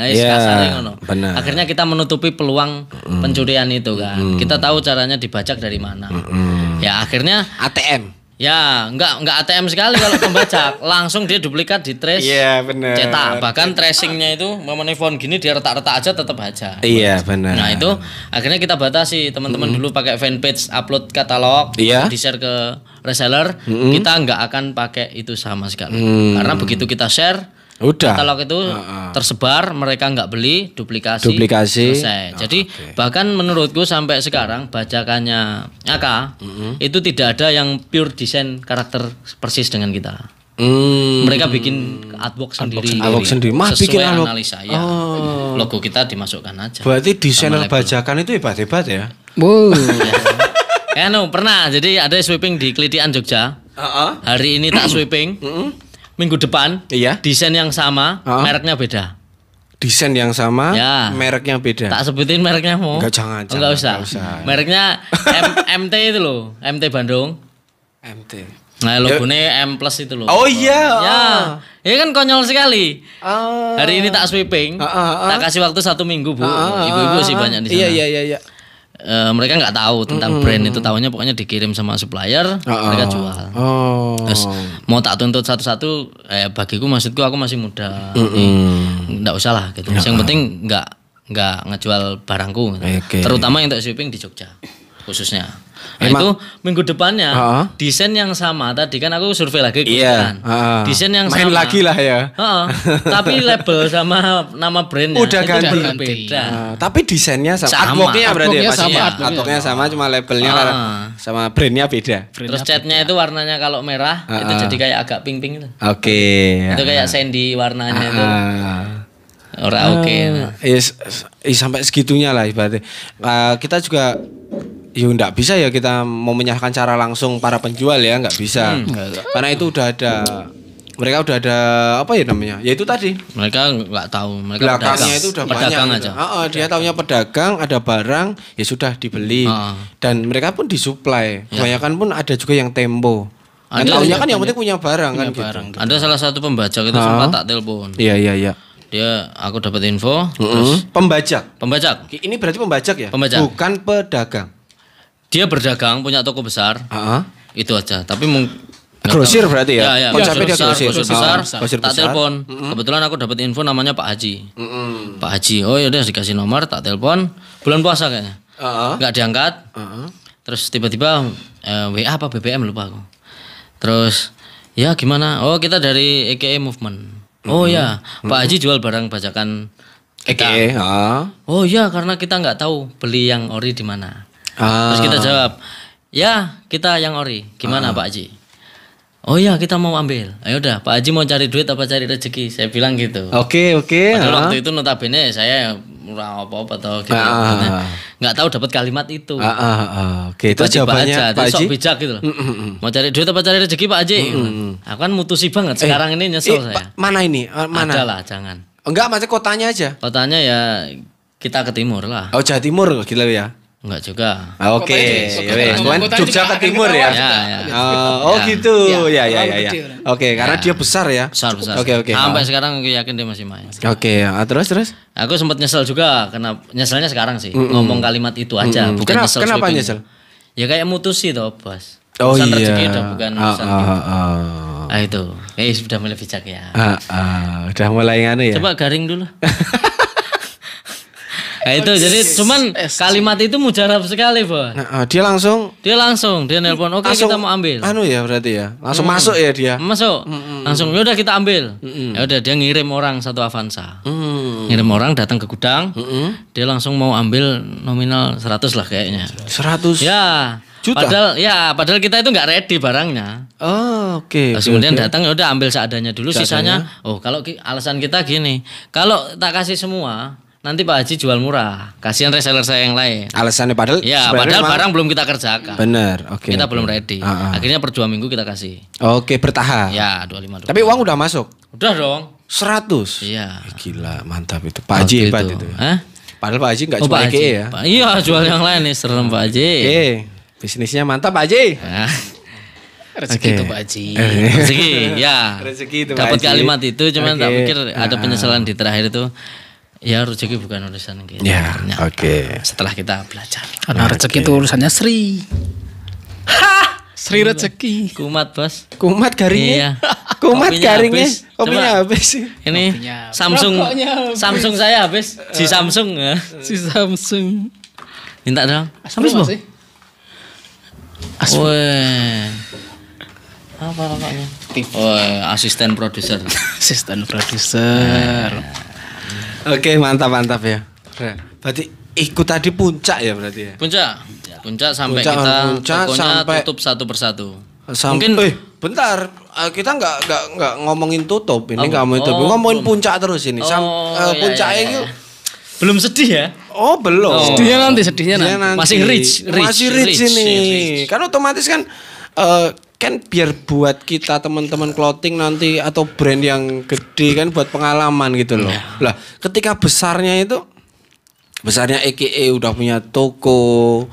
Akhirnya kita menutupi peluang pencurian itu kan. Kita tahu caranya dibajak dari mana. Ya akhirnya ATM. Ya, enggak ATM sekali kalau pembajak. Langsung dia duplikat di trace. Iya, benar. Cetak. Bahkan tracingnya itu memang phone gini dia retak-retak aja tetap aja. Iya, benar. Nah, itu akhirnya kita batasi. Teman-teman dulu pakai fanpage upload katalog, di-share ke reseller, kita enggak akan pakai itu sama sekali. Karena begitu kita share katalog itu tersebar, mereka nggak beli, duplikasi selesai. Jadi bahkan menurutku sampai sekarang bajakannya Aka itu tidak ada yang pure desain karakter persis dengan kita. Mereka bikin artwork sendiri. Sesuai analisa ya. Logo kita dimasukkan aja. Berarti desainer bajakan itu hebat-hebat ya? Wow. Pernah. Jadi ada sweeping di Klitian Jogja. Hari ini tak sweeping. Minggu depan desain yang sama, mereknya beda. Desain yang sama, mereknya beda. Tak sebutin mereknya mau. Jangan. Enggak usah. Mereknya MT itu loh, MT Bandung. MT. Nah, logonya M+ itu loh. Oh iya. Ya. Ini kan konyol sekali. Hari ini tak sweeping. Tak kasih waktu 1 minggu, Bu. Ibu-ibu sih banyak di sana. Iya. Mereka nggak tahu tentang brand itu, tahunya pokoknya dikirim sama supplier, mereka jual. Terus mau tak tuntut satu-satu, bagiku maksudku aku masih muda, nggak usah lah gitu. Yang penting nggak ngejual barangku, terutama yang untuk shipping di Jogja khususnya. Nah itu minggu depannya desain yang sama tadi kan aku survei lagi desain yang main sama lagi lah ya. Tapi label sama nama brandnya udah ganti beda. Tapi desainnya sama. Artworknya berarti ya pasti. Artworknya sama, cuma labelnya sama brandnya beda. Terus catnya itu warnanya kalau merah itu jadi kayak agak pink-pink itu. Oke. Itu kayak sandy warnanya itu. Sampai segitunya lah ibaratnya. Kita juga enggak bisa ya kita mau menyalahkan cara langsung para penjual ya, enggak bisa. Karena itu mereka udah ada apa ya namanya? Ya itu tadi. Mereka enggak tahu, mereka belakangnya itu udah pedagang banyak. Dia taunya pedagang, ada barang, ya sudah dibeli. Dan mereka pun disuplai. Kebanyakan pun ada juga yang tempo. Taunya kan yang penting punya barang kan gitu. Ada salah satu pembajak itu sempat tak telepon. Iya. Aku dapat info. Terus Pembajak. Ini berarti pembajak ya? Pembajak. Bukan pedagang. Dia berdagang, punya toko besar. Itu aja. Tapi grosir berarti ya? Ya, konsepnya dia grosir. Tak telepon. Kebetulan aku dapat info namanya Pak Haji. Pak Haji, oh yaudah dikasih nomor, tak telepon. Bulan puasa kayaknya. Nggak diangkat. Terus tiba-tiba WA apa BBM lupa aku. Terus ya gimana? Oh kita dari EKE Movement. Oh ya, Pak Haji jual barang bajakan Oke. Oh iya, karena kita nggak tahu beli yang ori di mana. Terus kita jawab, ya kita yang ori. Gimana Pak Haji? Oh iya, kita mau ambil. Ayo udah, Pak Haji mau cari duit apa cari rezeki? Saya bilang gitu. Oke. Padahal waktu itu notabene saya murah apa atau gitu. Nggak tahu dapat kalimat itu. Oke, itu jawabannya Pak Haji. Sok bijak gitu loh. Mau cari duit apa cari rezeki Pak Haji? Aku kan mutusi banget. Sekarang ini nyesel saya. Mana ini? Mana? Ada lah, jangan. Enggak, macam kotanya aja. Kotanya ya kita ke timur lah. Oh, Jawa Timur gila ya. Enggak juga. Oke. Jogja ke timur ya. Oh gitu. Ya. Oke, karena dia besar ya. Besar. Oke. Sampai sekarang aku yakin dia masih main. Oke, terus? Aku sempat nyesel juga karena nyeselnya sekarang sih. Ngomong kalimat itu aja, bukan nyesel. Kenapa nyesel? Ya kayak mutusi toh, Bos. Oh urusan iya. rezeki udah bukan urusan itu. Sudah mulai bijak ya. Udah mulai nganu ya. Coba garing dulu. Nah itu jadi cuman kalimat itu mujarab sekali, Bos. Dia langsung dia nelpon, oke kita mau ambil. Anu ya berarti ya. Langsung masuk ya dia. Masuk. Langsung ya udah kita ambil. Ya udah dia ngirim orang satu Avanza. Ngirim orang datang ke gudang. Dia langsung mau ambil nominal 100 lah kayaknya. 100. Ya. Juta? Padahal kita itu nggak ready barangnya. Oh, oke. Terus kemudian datang ya udah ambil seadanya dulu, sisanya. Oh, kalau alasan kita gini, kalau tak kasih semua, nanti Pak Haji jual murah. Kasihan reseller saya yang lain. Alasannya padahal barang belum kita kerjakan. Bener, oke. Kita belum ready. Akhirnya per 2 minggu kita kasih. Oke, bertahap. Ya, 25. Tapi uang udah masuk. Udah dong. 100. Iya. Gila, mantap itu. Pak Haji hebat itu. Padahal Pak Haji enggak cuma IKE ya. Iya, jual yang lain nih, serem Pak Haji. Oke. Bisnisnya mantap Pak Haji. Rezeki itu Pak Haji. Rezeki, ya. Rezeki itu Dapat kalimat itu, cuman tak pikir ada penyesalan di terakhir itu. Ya rezeki bukan urusan kita. Ya, oke. Setelah kita belajar. Karena rezeki itu urusannya Sri. Sri rezeki. Kumat, Bos. Kumat garingnya. Iya. Kumat Kopinya garingnya. habis. Kopinya Coba. habis. Ini Samsung saya habis. Si Samsung ya. Si Samsung. Minta dong. Habis sih. Weh. Apa rokoknya? Weh, asisten produser. Asisten produser. Oke, mantap ya. Berarti ikut tadi puncak ya berarti ya. Puncak sampai Puncak, kita tokonya sampai tutup satu persatu. Mungkin bentar, kita nggak ngomongin tutup ini, ngomongin puncak terus ini. Puncaknya itu belum sedih ya? Oh belum. Sedihnya nanti. Masih rich ini. Kan otomatis kan kan biar buat kita teman-teman clothing nanti atau brand yang gede kan buat pengalaman gitu loh. Lah ketika besarnya EKE udah punya toko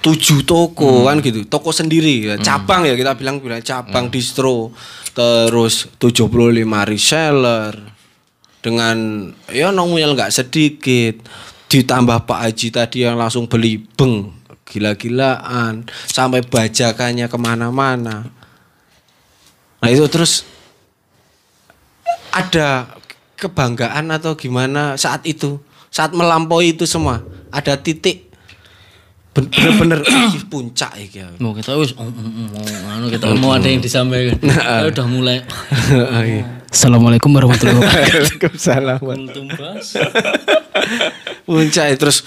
7 toko kan gitu, toko sendiri ya, cabang ya kita bilang cabang distro, terus 75 reseller dengan ya nominal nggak sedikit, ditambah Pak Haji tadi yang langsung beli gila-gilaan sampai bajakannya kemana-mana. Nah itu terus ada kebanggaan atau gimana saat itu, saat melampaui itu semua, ada titik bener-bener puncak ya. Mau kita kita mau ada yang disampaikan. Udah mulai. Assalamualaikum warahmatullahi wabarakatuh. Waalaikumsalam. Puncak terus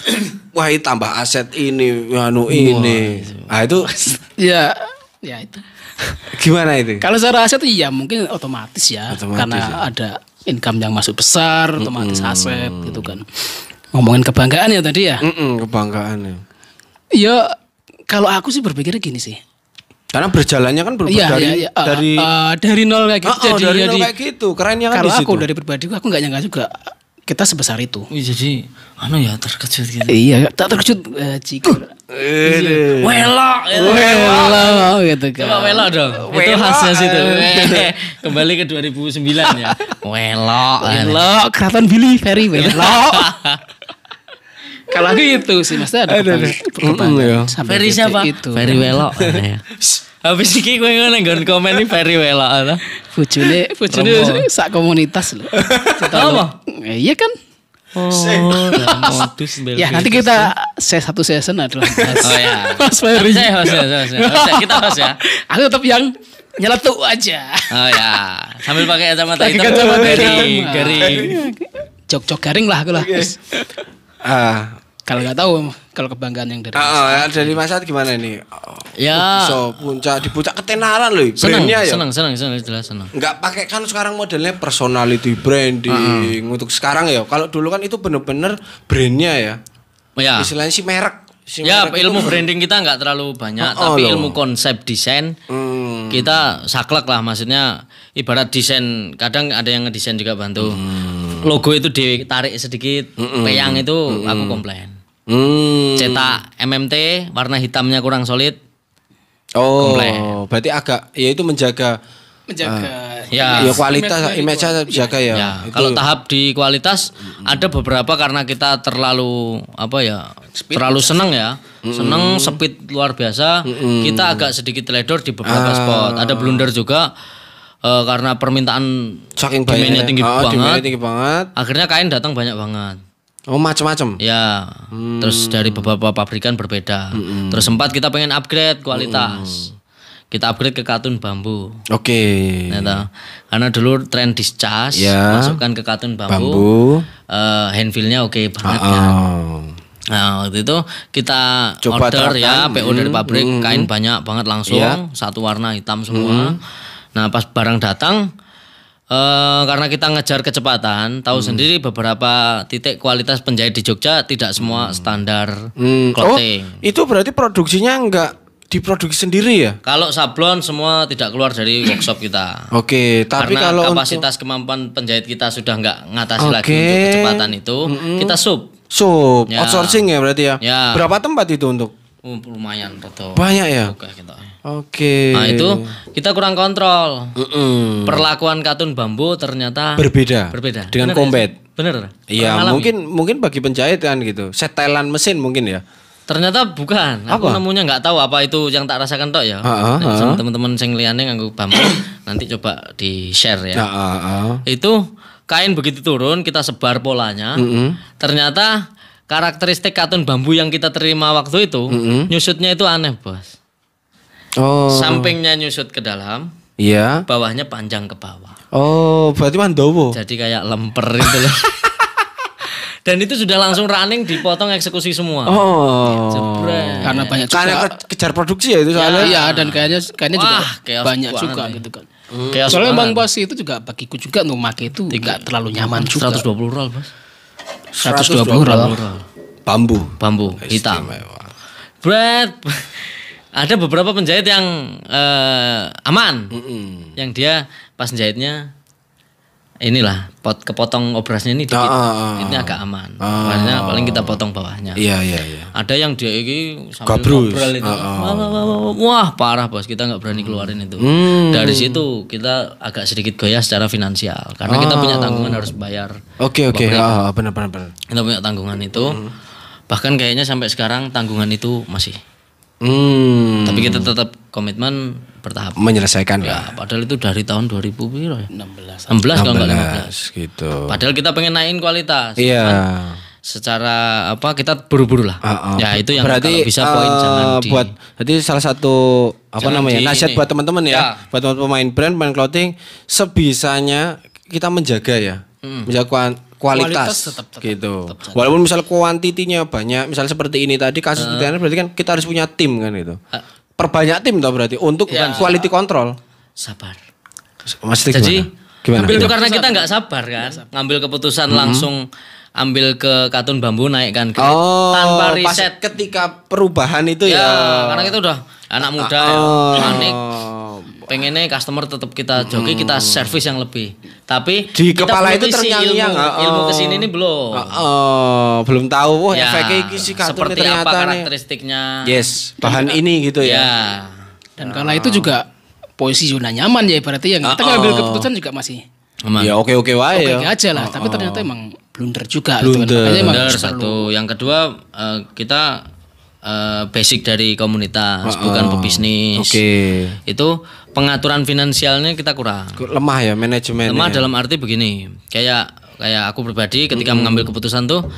wah tambah aset ini ini. Ah itu ya itu. Gimana itu? Kalau secara aset ya mungkin otomatis ya. Karena ada income yang masuk besar, otomatis aset gitu kan. Ngomongin kebanggaan ya tadi ya. Kebanggaan ya. Ya kalau aku sih berpikirnya gini sih. Karena berjalannya kan dari nol kayak gitu. Dari nol kayak gitu. Kerennya kan di situ. Kalau aku dari pribadi aku enggak nyangka juga kita sebesar itu. Jadi ya terkejut gitu. Iya, tak terkejut Welok gitu kan. Coba welok dong. Itu khasnya situ. Kembali ke 2009 ya. Welok Kraton Billy Ferry welok. Kalau gitu sih maksudnya ada kebanggaan. Ferry siapa? Ferry welok. Habis iki kowe nggon komen iki Ferry welok ta. Bojone sak komunitas lho. Apa? Iya kan? Modus ya nanti kita satu season adalah Mas Ferry. Saya kita host ya. Aku tetap yang nyeletuk aja. Oh ya, sambil pakai kacamata hitam garing. jok garing lah aku lah. Kalau nggak tahu kalau kebanggaan yang dari dari Mas Ad gimana ini? Ya. So di puncak ketenaran loh. Seneng, brandnya ya. Jelas seneng. Nggak pakai kan sekarang modelnya personality branding untuk sekarang ya. Kalau dulu kan itu bener-bener brandnya ya. Ya. Istilahnya si merek. Ya ilmu branding kita nggak terlalu banyak, tapi ilmu konsep desain kita saklek lah. Maksudnya ibarat desain, kadang ada yang ngedesain juga bantu. Logo itu ditarik sedikit, peyang itu aku komplain. Cetak MMT warna hitamnya kurang solid. Komplain. Berarti agak ya itu menjaga ya kualitas image-nya dijaga ya. Kalau tahap di kualitas ada beberapa karena kita terlalu terlalu seneng ya. Seneng speed luar biasa. Kita agak sedikit teledor di beberapa spot. Ada blunder juga karena permintaan saking demandnya tinggi tinggi banget. Akhirnya kain datang banyak banget. Oh macam-macam. Ya. Terus dari beberapa pabrikan berbeda. Terus sempat kita pengen upgrade kualitas. Kita upgrade ke katun bambu. Oke. Nah, karena dulu tren discas, masukkan ke katun bambu. Handfeel-nya oke banget kan. Nah, waktu itu kita coba order PO dari pabrik, kain banyak banget langsung, satu warna hitam semua. Nah, pas barang datang karena kita ngejar kecepatan, tahu sendiri beberapa titik kualitas penjahit di Jogja tidak semua standar clothing. Oh, itu berarti produksinya enggak diproduksi sendiri ya? Kalau sablon semua tidak keluar dari workshop kita. Oke, tapi karena kalau kapasitas kemampuan penjahit kita sudah nggak ngatasi lagi untuk kecepatan itu, kita outsourcing ya berarti ya. Berapa tempat itu untuk? Lumayan betul. Banyak ya? Oke. Nah itu kita kurang kontrol. Perlakuan katun bambu ternyata berbeda dengan combat. Bener? Iya, mungkin bagi penjahit kan gitu. Setelan mesin mungkin ya. Ternyata bukan. Aku nemunya nggak tahu apa itu yang tak rasakan tok ya. Sama teman-teman sing liyane nganggo bambu nanti coba di-share ya. Itu kain begitu turun kita sebar polanya. Ternyata karakteristik katun bambu yang kita terima waktu itu nyusutnya itu aneh, Bos. Sampingnya nyusut ke dalam. Iya. Bawahnya panjang ke bawah. Oh, berarti mandowo. Jadi kayak lemper itu loh. Dan itu sudah langsung running dipotong eksekusi semua. Jebret. Karena banyak juga. Karena kejar produksi ya itu soalnya. Iya, dan kayaknya juga banyak juga gitu kan. Soalnya Bang Bos itu juga bagiku juga untuk pakai itu enggak terlalu nyaman juga. 120 roll, Bos. 120 roll. Bambu hitam. Bret. Ada beberapa penjahit yang aman. Yang dia pas jahitnya inilah kepotong obrasnya ini dikit. Ini agak aman. Makanya paling kita potong bawahnya. Iya. Ada yang dia ini sambil ngobrol itu. Wah, parah, Bos. Kita nggak berani keluarin itu. Dari situ kita agak sedikit goyah secara finansial karena kita punya tanggungan harus bayar. Oke. Benar. Kita punya tanggungan itu. Bahkan kayaknya sampai sekarang tanggungan itu masih. Tapi kita tetap komitmen bertahap menyelesaikan ya. Padahal itu dari tahun 2000 piro ya? 16 kalau enggak 15 gitu. Padahal kita pengen naikin kualitas. Iya. Secara kita buru-buru lah. Ya itu yang berarti, kalau bisa poin jangan buat jadi salah satu nasihat buat teman-teman ya. Buat pemain brand, pemain clothing sebisanya kita menjaga ya. Menjaga kualitas tetap gitu. Walaupun misalnya kuantitinya banyak, misalnya seperti ini tadi kasus seperti ini berarti kan kita harus punya tim kan gitu. Perbanyak tim toh berarti untuk quality control. Sabar. Jadi gimana? Itu karena kita nggak sabar kan, ngambil keputusan langsung ambil ke katun bambu naikkan grade tanpa riset. Ketika perubahan itu ya. Karena kita udah anak muda panik. Pengennya customer tetap kita joki, kita servis yang lebih. Tapi di kepala itu terngiang-ngiang ilmu kesini ini belum. Belum tahu efeknya si kartu seperti ternyata apa karakteristiknya. Yes, bahan ini gitu ya. Dan karena itu juga posisi zona nyaman ya berarti yang kita ngambil keputusan juga masih. Ya oke wae ya. Oke aja lah, tapi ternyata emang blunder juga gitu kan. Blunder satu. Yang kedua kita basic dari komunitas bukan pebisnis. Itu pengaturan finansialnya kita kurang. Lemah ya manajemen. Lemah dalam arti begini. Kayak aku pribadi ketika mengambil keputusan tuh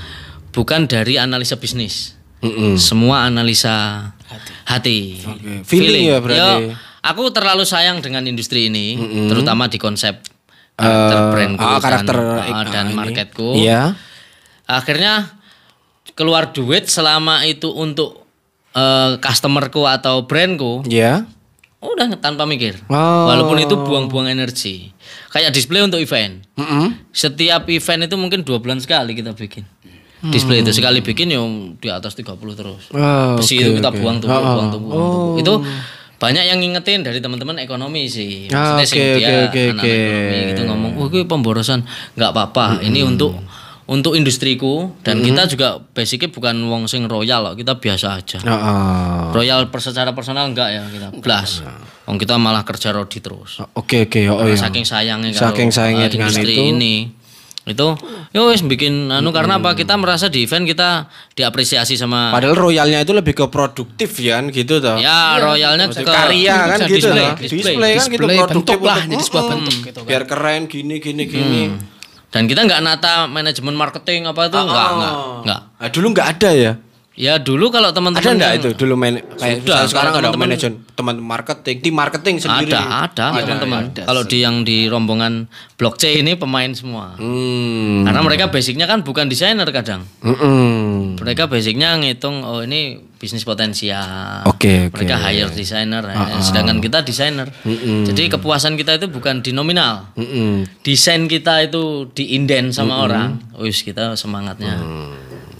bukan dari analisa bisnis. Semua analisa hati. Feeling ya berarti. Aku terlalu sayang dengan industri ini, terutama di konsep brandku karakter dan marketku. Iya. Akhirnya keluar duit selama itu untuk customerku atau brandku. Iya. Udah tanpa mikir. Walaupun itu buang-buang energi. Kayak display untuk event. Setiap event itu mungkin 2 bulan sekali kita bikin. Display itu sekali bikin ya di atas 30 terus. Besi itu kita buang tumpuk. Itu banyak yang ngingetin dari teman-teman ekonomi sih. Maksudnya sih dia anak ekonomi gitu ngomong, "Wah, itu pemborosan." Enggak apa-apa. Ini untuk industriku dan kita juga basicnya bukan wong sing royal loh, kita biasa aja. Royal secara personal enggak ya kita blast. Wong kita malah kerja rodi terus. Saking sayangnya dengan industri itu. Ini itu yo wis bikin karena apa, kita merasa di event kita diapresiasi sama, padahal royalnya itu lebih ke produktif ya gitu toh. Ya, royalnya ke karya kan gitu loh. Display kan gitu, produktif lah, jadi sebuah bentuk gitu kan. Biar keren gini. Dan kita nggak nata manajemen marketing apa itu enggak. Nah, dulu nggak ada ya. Ya dulu kalau teman-teman ada enggak itu dulu kayak sekarang ada teman-teman manajemen tim marketing sendiri. Ada teman-teman. Kalau yang di rombongan blockchain ini pemain semua. Karena mereka basicnya kan bukan desainer kadang. Mereka basicnya ngitung ini bisnis potensial. Mereka hire desainer, sedangkan kita desainer. Jadi kepuasan kita itu bukan di nominal. Desain kita itu diinden sama orang. Wis kita semangatnya.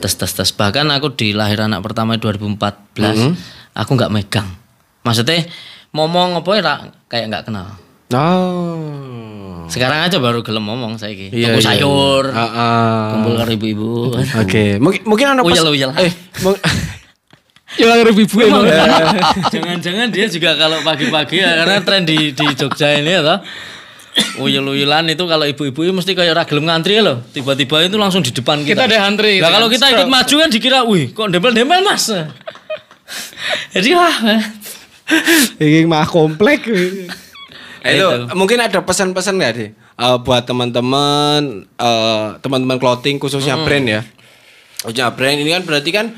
Tes. Bahkan aku di lahir anak pertama 2014, aku nggak megang. Maksudnya ngomong apa ya kayak nggak kenal. Sekarang aja baru gelem ngomong saya gitu. Tuku sayur, kumpul karo ibu-ibu. Mungkin anak uyel-uyel. Ya ibu-ibu emang. Jangan-jangan dia juga kalau pagi-pagi ya, karena tren di Jogja ini ya. Uyel-uyelan itu kalau ibu-ibu mesti kayak ora gelem ngantri loh. Tiba-tiba itu langsung di depan kita. Kita ada antri. Nah, kalau kita ikut maju kan dikira, "Wih, kok dempel-dempel, Mas." Jadi ini mah komplek. Itu mungkin ada pesan-pesan enggak sih buat teman-teman clothing khususnya brand ya. Khususnya brand ini kan berarti kan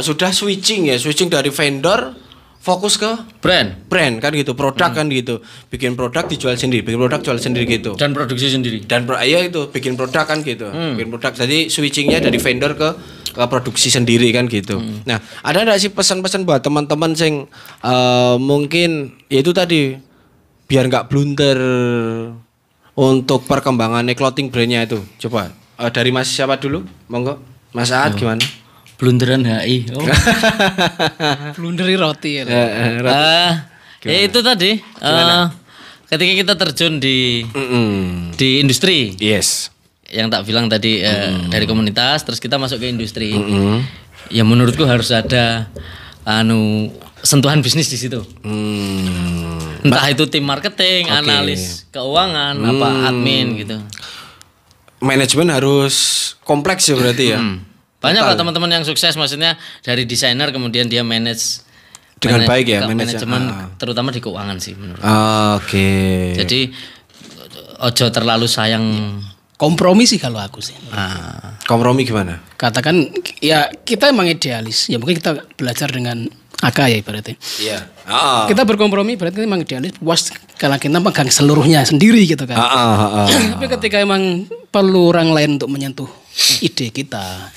sudah switching dari vendor fokus ke brand kan gitu, produk kan gitu, bikin produk dijual sendiri, bikin produk jual sendiri gitu, dan produksi sendiri, dan itu bikin produk kan gitu, bikin produk, jadi switchingnya dari vendor ke produksi sendiri kan gitu. Nah, ada nggak sih pesan-pesan buat teman-teman sing mungkin ya itu tadi biar nggak blunder untuk perkembangannya clothing brandnya itu, coba dari Mas siapa dulu, monggo Mas Saad gimana? Blunderan HI. Blunderi roti ya. Ya itu tadi. Ketika kita terjun di industri. Yes. Yang tak bilang tadi dari komunitas terus kita masuk ke industri. Ya menurutku harus ada sentuhan bisnis di situ. Entah itu tim marketing, analis keuangan, apa admin gitu. Manajemen harus kompleks ya berarti ya. Banyak lah teman-teman yang sukses, maksudnya dari desainer kemudian dia manage dengan baik ya, manajemen terutama di keuangan sih menurut. Jadi ojo terlalu sayang kompromi sih kalau aku sih. Kompromi gimana? Katakan ya kita emang idealis, ya mungkin kita belajar dengan AK ya ibaratnya. Iya. Kita berkompromi berarti emang idealis, puas kalau kita pegang seluruhnya sendiri gitu kan. Tapi ketika emang perlu orang lain untuk menyentuh ide kita,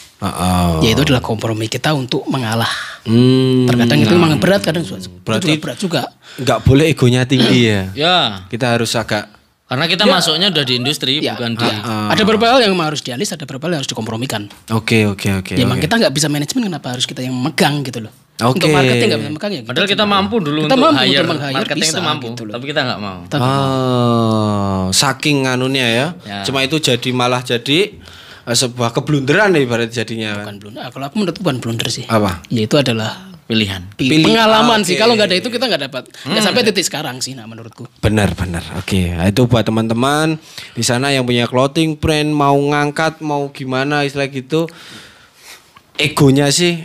ya itu adalah kompromi kita untuk mengalah. Terkadang itu memang berat, kadang berarti berat juga. Nggak boleh egonya tinggi ya. Ya. Kita harus agak. Karena kita masuknya udah di industri, bukan di. Ada beberapa hal yang harus idealis, ada beberapa hal yang harus dikompromikan. Oke. Ya emang kita nggak bisa manajemen, kenapa harus kita yang megang gitu loh. Untuk marketing nggak bisa megang ya. Padahal kita mampu dulu kita untuk hire marketing bisa, itu mampu, gitu tapi kita nggak mau. Saking nganunya ya. Cuma itu malah jadi sebuah keblunderan nih ibarat jadinya. Bukan blunder. Kalau aku menurut bukan blunder sih. Apa? Ya itu adalah pilihan. Pengalaman sih. Kalau nggak ada itu kita nggak dapat. Nggak sampai titik sekarang sih, menurutku. Benar. Oke. Itu buat teman-teman di sana yang punya clothing brand mau ngangkat mau gimana istilah gitu. Egonya sih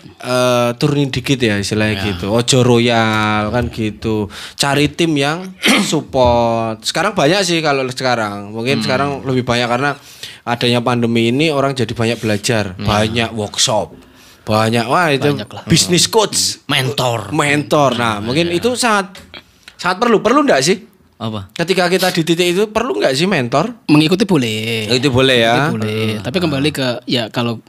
turunin dikit ya istilahnya gitu. Ojo royal kan gitu. Cari tim yang support. Sekarang banyak sih kalau sekarang. Mungkin sekarang lebih banyak karena adanya pandemi ini orang jadi banyak belajar, banyak workshop. Banyak itu bisnis coach, mentor. Nah, mungkin itu sangat perlu enggak sih? Apa? Ketika kita di titik itu perlu nggak sih mentor? Mengikuti boleh. Itu boleh ya. Boleh. Tapi kembali ke kalau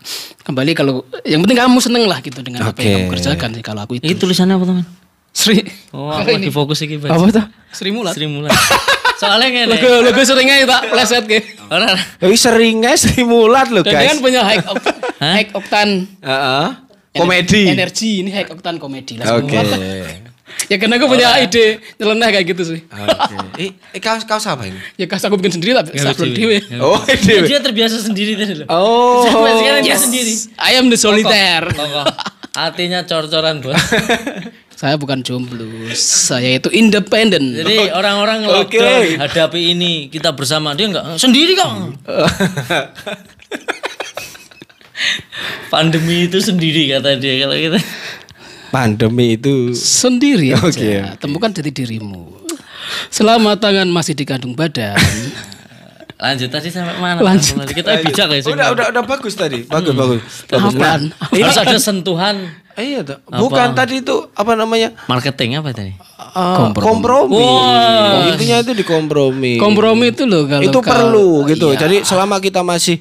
yang penting kamu seneng lah gitu dengan apa yang kamu kerjakan sih kalau aku itu. Ini tulisannya apa teman? Sri. Oh, aku lagi fokus iki. Apa tuh? Sri Mulat. Sri Mulat. Soalnya ngene. Logo seringnya tak pleset ke. Ora. Seringnya Sri Mulat loh Dan guys. kan punya high octane. Komedi. Energi ini high octane komedi lah. Oke. Ya karena aku punya ide nyeleneh kayak gitu sih. Oke. Kaos apa ini? Ya kaos aku bikin sendiri tapi sablon dewe. Oh, ide. Dia terbiasa sendiri tadi loh. Oh. Sampai sekarang dia sendiri. I am the solitaire. Kokoh. Hatinya cor-coran, Bos. Saya bukan jomblo, saya itu independen. Jadi orang-orang lockdown hadapi ini kita bersama, dia enggak sendiri kok. Pandemi itu sendiri kata dia kalau kita. Pandemi itu Sendiri aja. Temukan jati dirimu. Selama tangan masih dikandung badan. Lanjut tadi sampai mana? Lanjut. Kita bijak ya. Udah bagus tadi. Bagus. Apaan? Harus ada sentuhan. Iya tuh. Bukan tadi itu apa namanya? Marketing apa tadi? Kompromi. Wow. Intinya itu dikompromi. Kompromi itu loh kalau itu perlu gitu. Iya. Jadi selama kita masih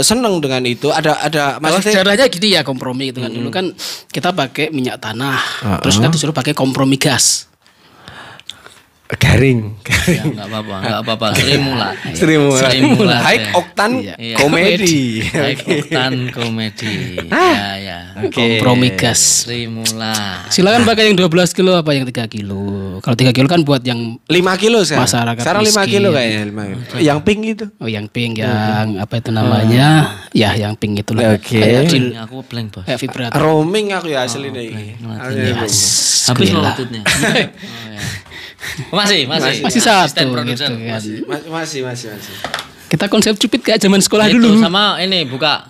seneng dengan itu ada Kalau maksudnya sejarahnya gini ya kompromi itu kan dulu kan kita pakai minyak tanah, terus kan disuruh pakai kompromi gas. garing. Ya, enggak apa-apa. Sri Mulat. Sri Mulat. High octane Iya. komedi. High octane komedi. Ya. Kompromi gas. Sri Mulat. Silakan pakai yang 12 kilo apa yang 3 kilo. Kalau 3 kilo kan buat yang 5 kilo sekarang. Masyarakat Sekarang 5 miskin. kilo kayaknya. 5 kilo. Yang pink itu. oh yang pink yang apa itu namanya? Ya yang pink itulah. Oke. Aku blank, Bos. Kayak vibrator. Roaming aku ya asli nih. Habis lututnya. Masih satu Asisten produser. gitu kan. Masih. Kita konsep cupid kayak zaman sekolah Itu dulu. sama ini buka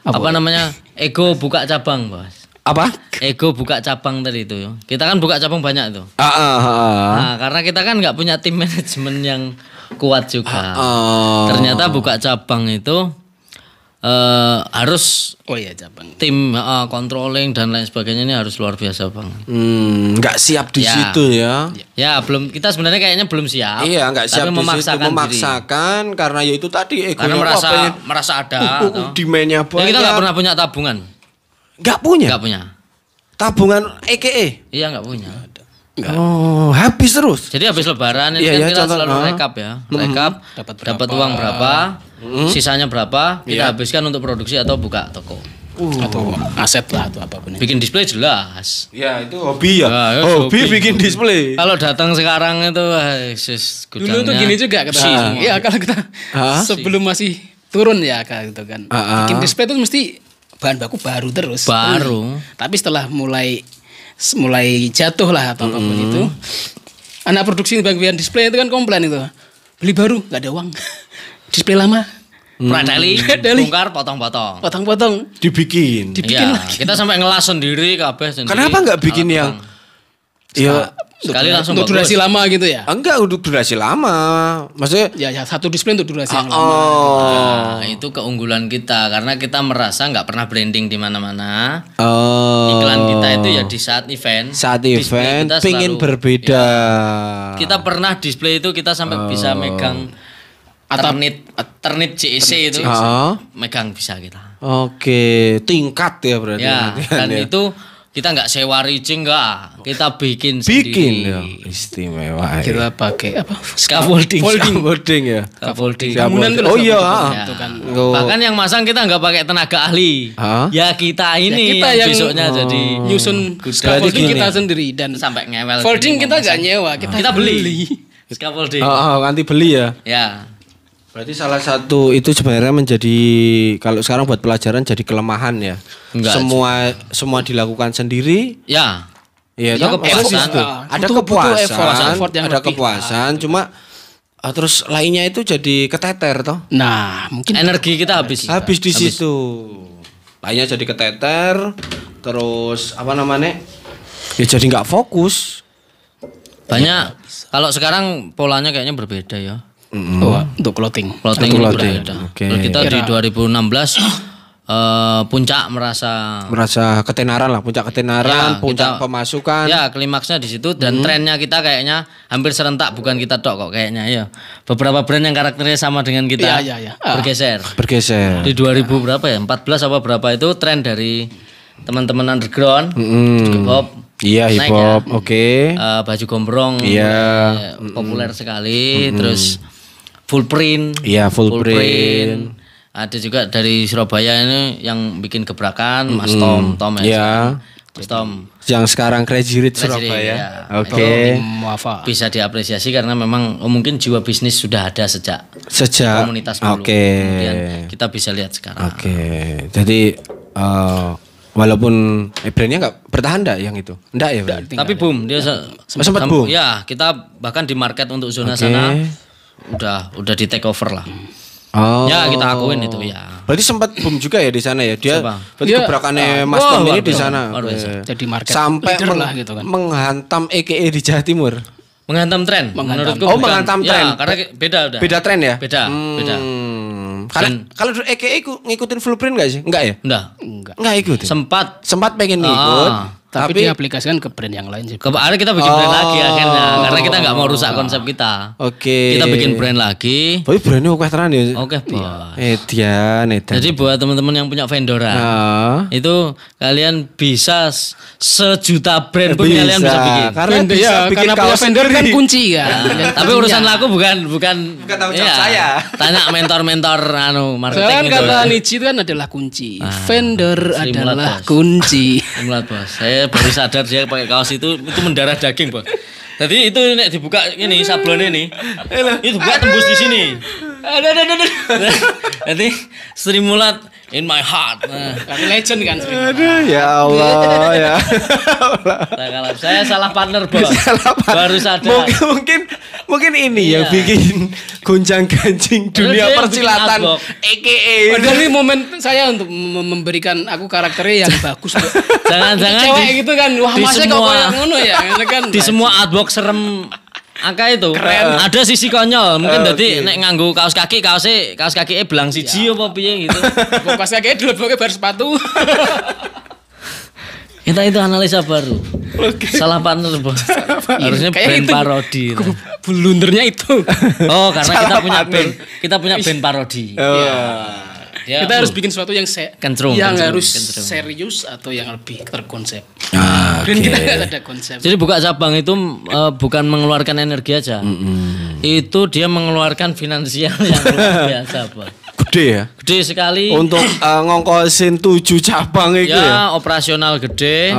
apa namanya? Ego buka cabang, Bos. Apa? Ego buka cabang tadi itu. Kita kan buka cabang banyak tuh. Nah, karena kita kan nggak punya tim manajemen yang kuat juga. Ternyata buka cabang itu harus Oh iya cabang. tim controlling dan lain sebagainya ini harus luar biasa banget. Nggak siap di Ya. situ ya. Ya belum, kita sebenarnya kayaknya belum siap. Iya, nggak siap tapi di situ, memaksakan diri. memaksakan karena ya itu tadi egonya. Karena wah, pengen, merasa ada. toh. demandnya Ya, banyak. kita nggak pernah punya tabungan. Nggak punya. Nggak punya. Tabungan EKE. Iya nggak punya. Oh, habis terus. Jadi habis lebaran ini Iya, kan ya, kita contoh, selalu rekap ya. Rekap dapat uang berapa, sisanya berapa, kita habiskan untuk produksi atau buka toko. Atau aset lah atau apapun. Bikin display jelas. Ya, itu hobi ya. Ya, hobi bikin display. Kalau datang sekarang itu Dulu tuh gini juga kata Iya kalau kita sebelum masih turun ya kayak gitu kan. Bikin display itu mesti bahan baku baru terus. Baru. Tapi setelah mulai jatuh lah atau apapun itu, anak produksi bagian display itu kan komplain itu, beli baru nggak ada uang, display lama, Pradali, Pradali. bongkar, potong-potong. potong-potong, Dibikin. dibikin Iya, lagi. kita sampai ngelas sendiri kabeh sendiri. Kenapa nggak bikin yang ya sekali langsung untuk durasi bagus. lama gitu ya? enggak untuk durasi lama. Maksudnya Ya satu display untuk durasi yang lama. Nah, itu keunggulan kita karena kita merasa nggak pernah branding di mana-mana. Iklan kita itu ya di saat event. Saat display event kita pingin selalu- berbeda. Kita pernah display itu kita sampai bisa megang ternit JEC itu megang bisa kita. Oke, tingkat ya berarti. Ya, dan ya. itu kita nggak sewa rigging nggak, kita bikin bikin sendiri. ya. Istimewa. Kita pakai apa? Scaffolding. Folding ya. Scaffolding. Bangunan itu loh, Oh iya. Ya. itu kan. Oh. Bahkan yang masang kita nggak pakai tenaga ahli. Hah? Ya kita ini kita yang besoknya jadi nyusun Berarti scaffolding gini. kita sendiri dan sampai ngewel. folding gini kita mau nggak masang. nyewa, Kita beli. Scaffolding. Nanti beli ya. Ya. Berarti salah satu itu sebenarnya menjadi kalau sekarang buat pelajaran jadi kelemahan ya. Enggak, semua dilakukan sendiri. Ya. Iya, Itu toh? kepuasan. Maksudnya gitu. Ada Butuh kepuasan, effort yang ada lebih. kepuasan. Cuma terus lainnya itu jadi keteter toh. Nah, mungkin Energi kita habis. Habis di situ. Lainnya jadi keteter. Terus apa namanya? Ya jadi nggak fokus. Banyak. Kalau sekarang polanya kayaknya berbeda ya. oh, untuk clothing. Clothing Satu itu clothing. berbeda. Oke. Kalau kita di 2016 puncak merasa ketenaran lah, puncak ketenaran, puncak pemasukan. Ya, klimaksnya di situ dan trennya kita kayaknya hampir serentak, bukan kita tok kok kayaknya ya. Beberapa brand yang karakternya sama dengan kita bergeser. Di 2000 berapa ya? 14 apa berapa itu tren dari teman-teman underground, hip hop. Iya, hip hop. Oke. Baju gombrong. Populer sekali, terus full print. Iya, full print. Ada juga dari Surabaya ini yang bikin gebrakan, Mas Tom ya. Mas Tom. Yang sekarang Crazy Rich Surabaya. Oke. Bisa diapresiasi karena memang mungkin jiwa bisnis sudah ada sejak komunitas dulu. Kemudian kita bisa lihat sekarang. Jadi walaupun brandnya nggak bertahan enggak yang itu? Enggak ya? Tapi boom, dia sempat boom. Ya, kita bahkan di market untuk zona sana udah di take over lah. Ya kita akuin itu ya. Berarti sempat boom juga ya di sana ya. Dia berarti gebrakannya Mas Tom ini di sana. Jadi market sampai lah gitu kan. Menghantam EKE di Jawa Timur. Menghantam tren. Menurutku menghantam tren. Karena beda udah. Beda tren ya? Beda. Karena kalau EKE ngikutin full print enggak sih? Enggak ya? Enggak ikut. Sempat pengen ikut. Tapi diaplikasikan ke brand yang lain sih. Akhirnya kita bikin brand lagi akhirnya. Karena kita nggak mau rusak konsep kita. Kita bikin brand lagi. Tapi brandnya oke tenan ya. Oke, Edian. Jadi buat teman-teman yang punya vendoran, itu kalian bisa sejuta brand pun kalian bisa bikin. Karena punya vendor kan kunci kan. Tapi urusan laku bukan tanggung jawab saya. Tanya mentor-mentor marketing itu. Kata Nietzsche itu kan adalah kunci. Vendor adalah kunci. Simulat bos. Saya baru sadar dia pakai kaos itu mendarah daging, Bos. Jadi itu nek dibuka ini sablonnya nih. Itu buka tembus di sini. Ada. Jadi Sri Mulat in my heart. Kami legend kan Sri. Aduh, ya Allah ya. Saya salah partner, Bos. Baru sadar. Mungkin ini yang bikin gonjang-ganjing dunia persilatan EKE. Padahal ini momen saya untuk memberikan aku karakternya yang bagus. Jangan-jangan cewek gitu kan. Wah, masa kok kayak ngono ya. Di semua artbox serem angka itu keren. Ada sisi konyol mungkin jadi nek nganggo kaos kaki belang siji apa piye gitu. Kaos kaki dilebokke bar sepatu. Itu analisa baru. Salah partner, Bos. Harusnya band parodi. Blundernya itu. Oh, karena kita punya band parodi. Kita harus bikin sesuatu yang harus serius atau yang lebih terkonsep. Dan kita nggak ada konsep. Jadi buka cabang itu bukan mengeluarkan energi aja. Itu dia mengeluarkan finansial yang luar biasa, Bos. Gede ya? Gede sekali. Untuk ngongkosin 7 cabang itu ya? Ya, operasional gede.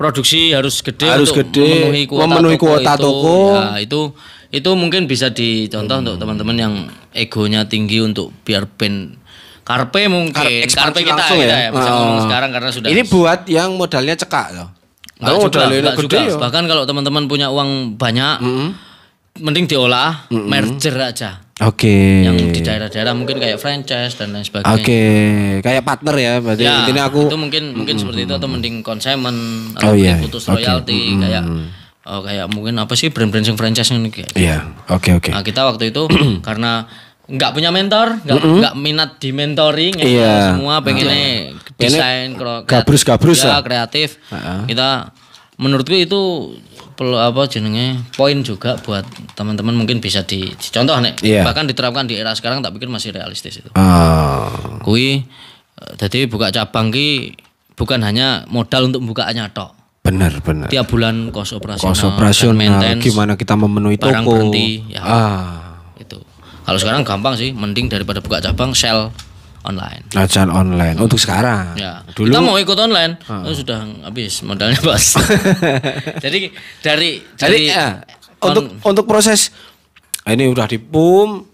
Produksi harus gede untuk memenuhi kuota toko. Ya, itu mungkin bisa dicontoh untuk teman-teman yang egonya tinggi untuk biar band Karpe mungkin. Karpe kita ya bisa ngomong sekarang karena sudah. Ini buat yang modalnya cekak loh. Modalnya gede. Bahkan kalau teman-teman punya uang banyak, mending diolah merger aja. Yang di daerah-daerah mungkin kayak franchise dan lain sebagainya. Kayak partner ya berarti ya, intinya aku. Itu mungkin seperti itu atau mending consignment atau putus royalty kayak mungkin apa sih brand-brand yang franchise ini kayak. Oke. Nah, kita waktu itu karena nggak punya mentor, nggak minat di mentoring semua pengennya desain gabrus ya, kreatif. Kita menurutku itu poin juga buat teman-teman mungkin bisa dicontoh nih. Bahkan diterapkan di era sekarang tak pikir masih realistis itu. Kui jadi buka cabang ki bukan hanya modal untuk bukaannya tok. Benar. Tiap bulan kos operasional, gimana kita memenuhi toko. Barang berhenti ya. Itu. Kalau sekarang gampang sih, mending daripada buka cabang sell online. Jual online untuk sekarang. Ya. Dulu kita mau ikut online, sudah habis modalnya, Bos. Jadi untuk proses ini udah dipum,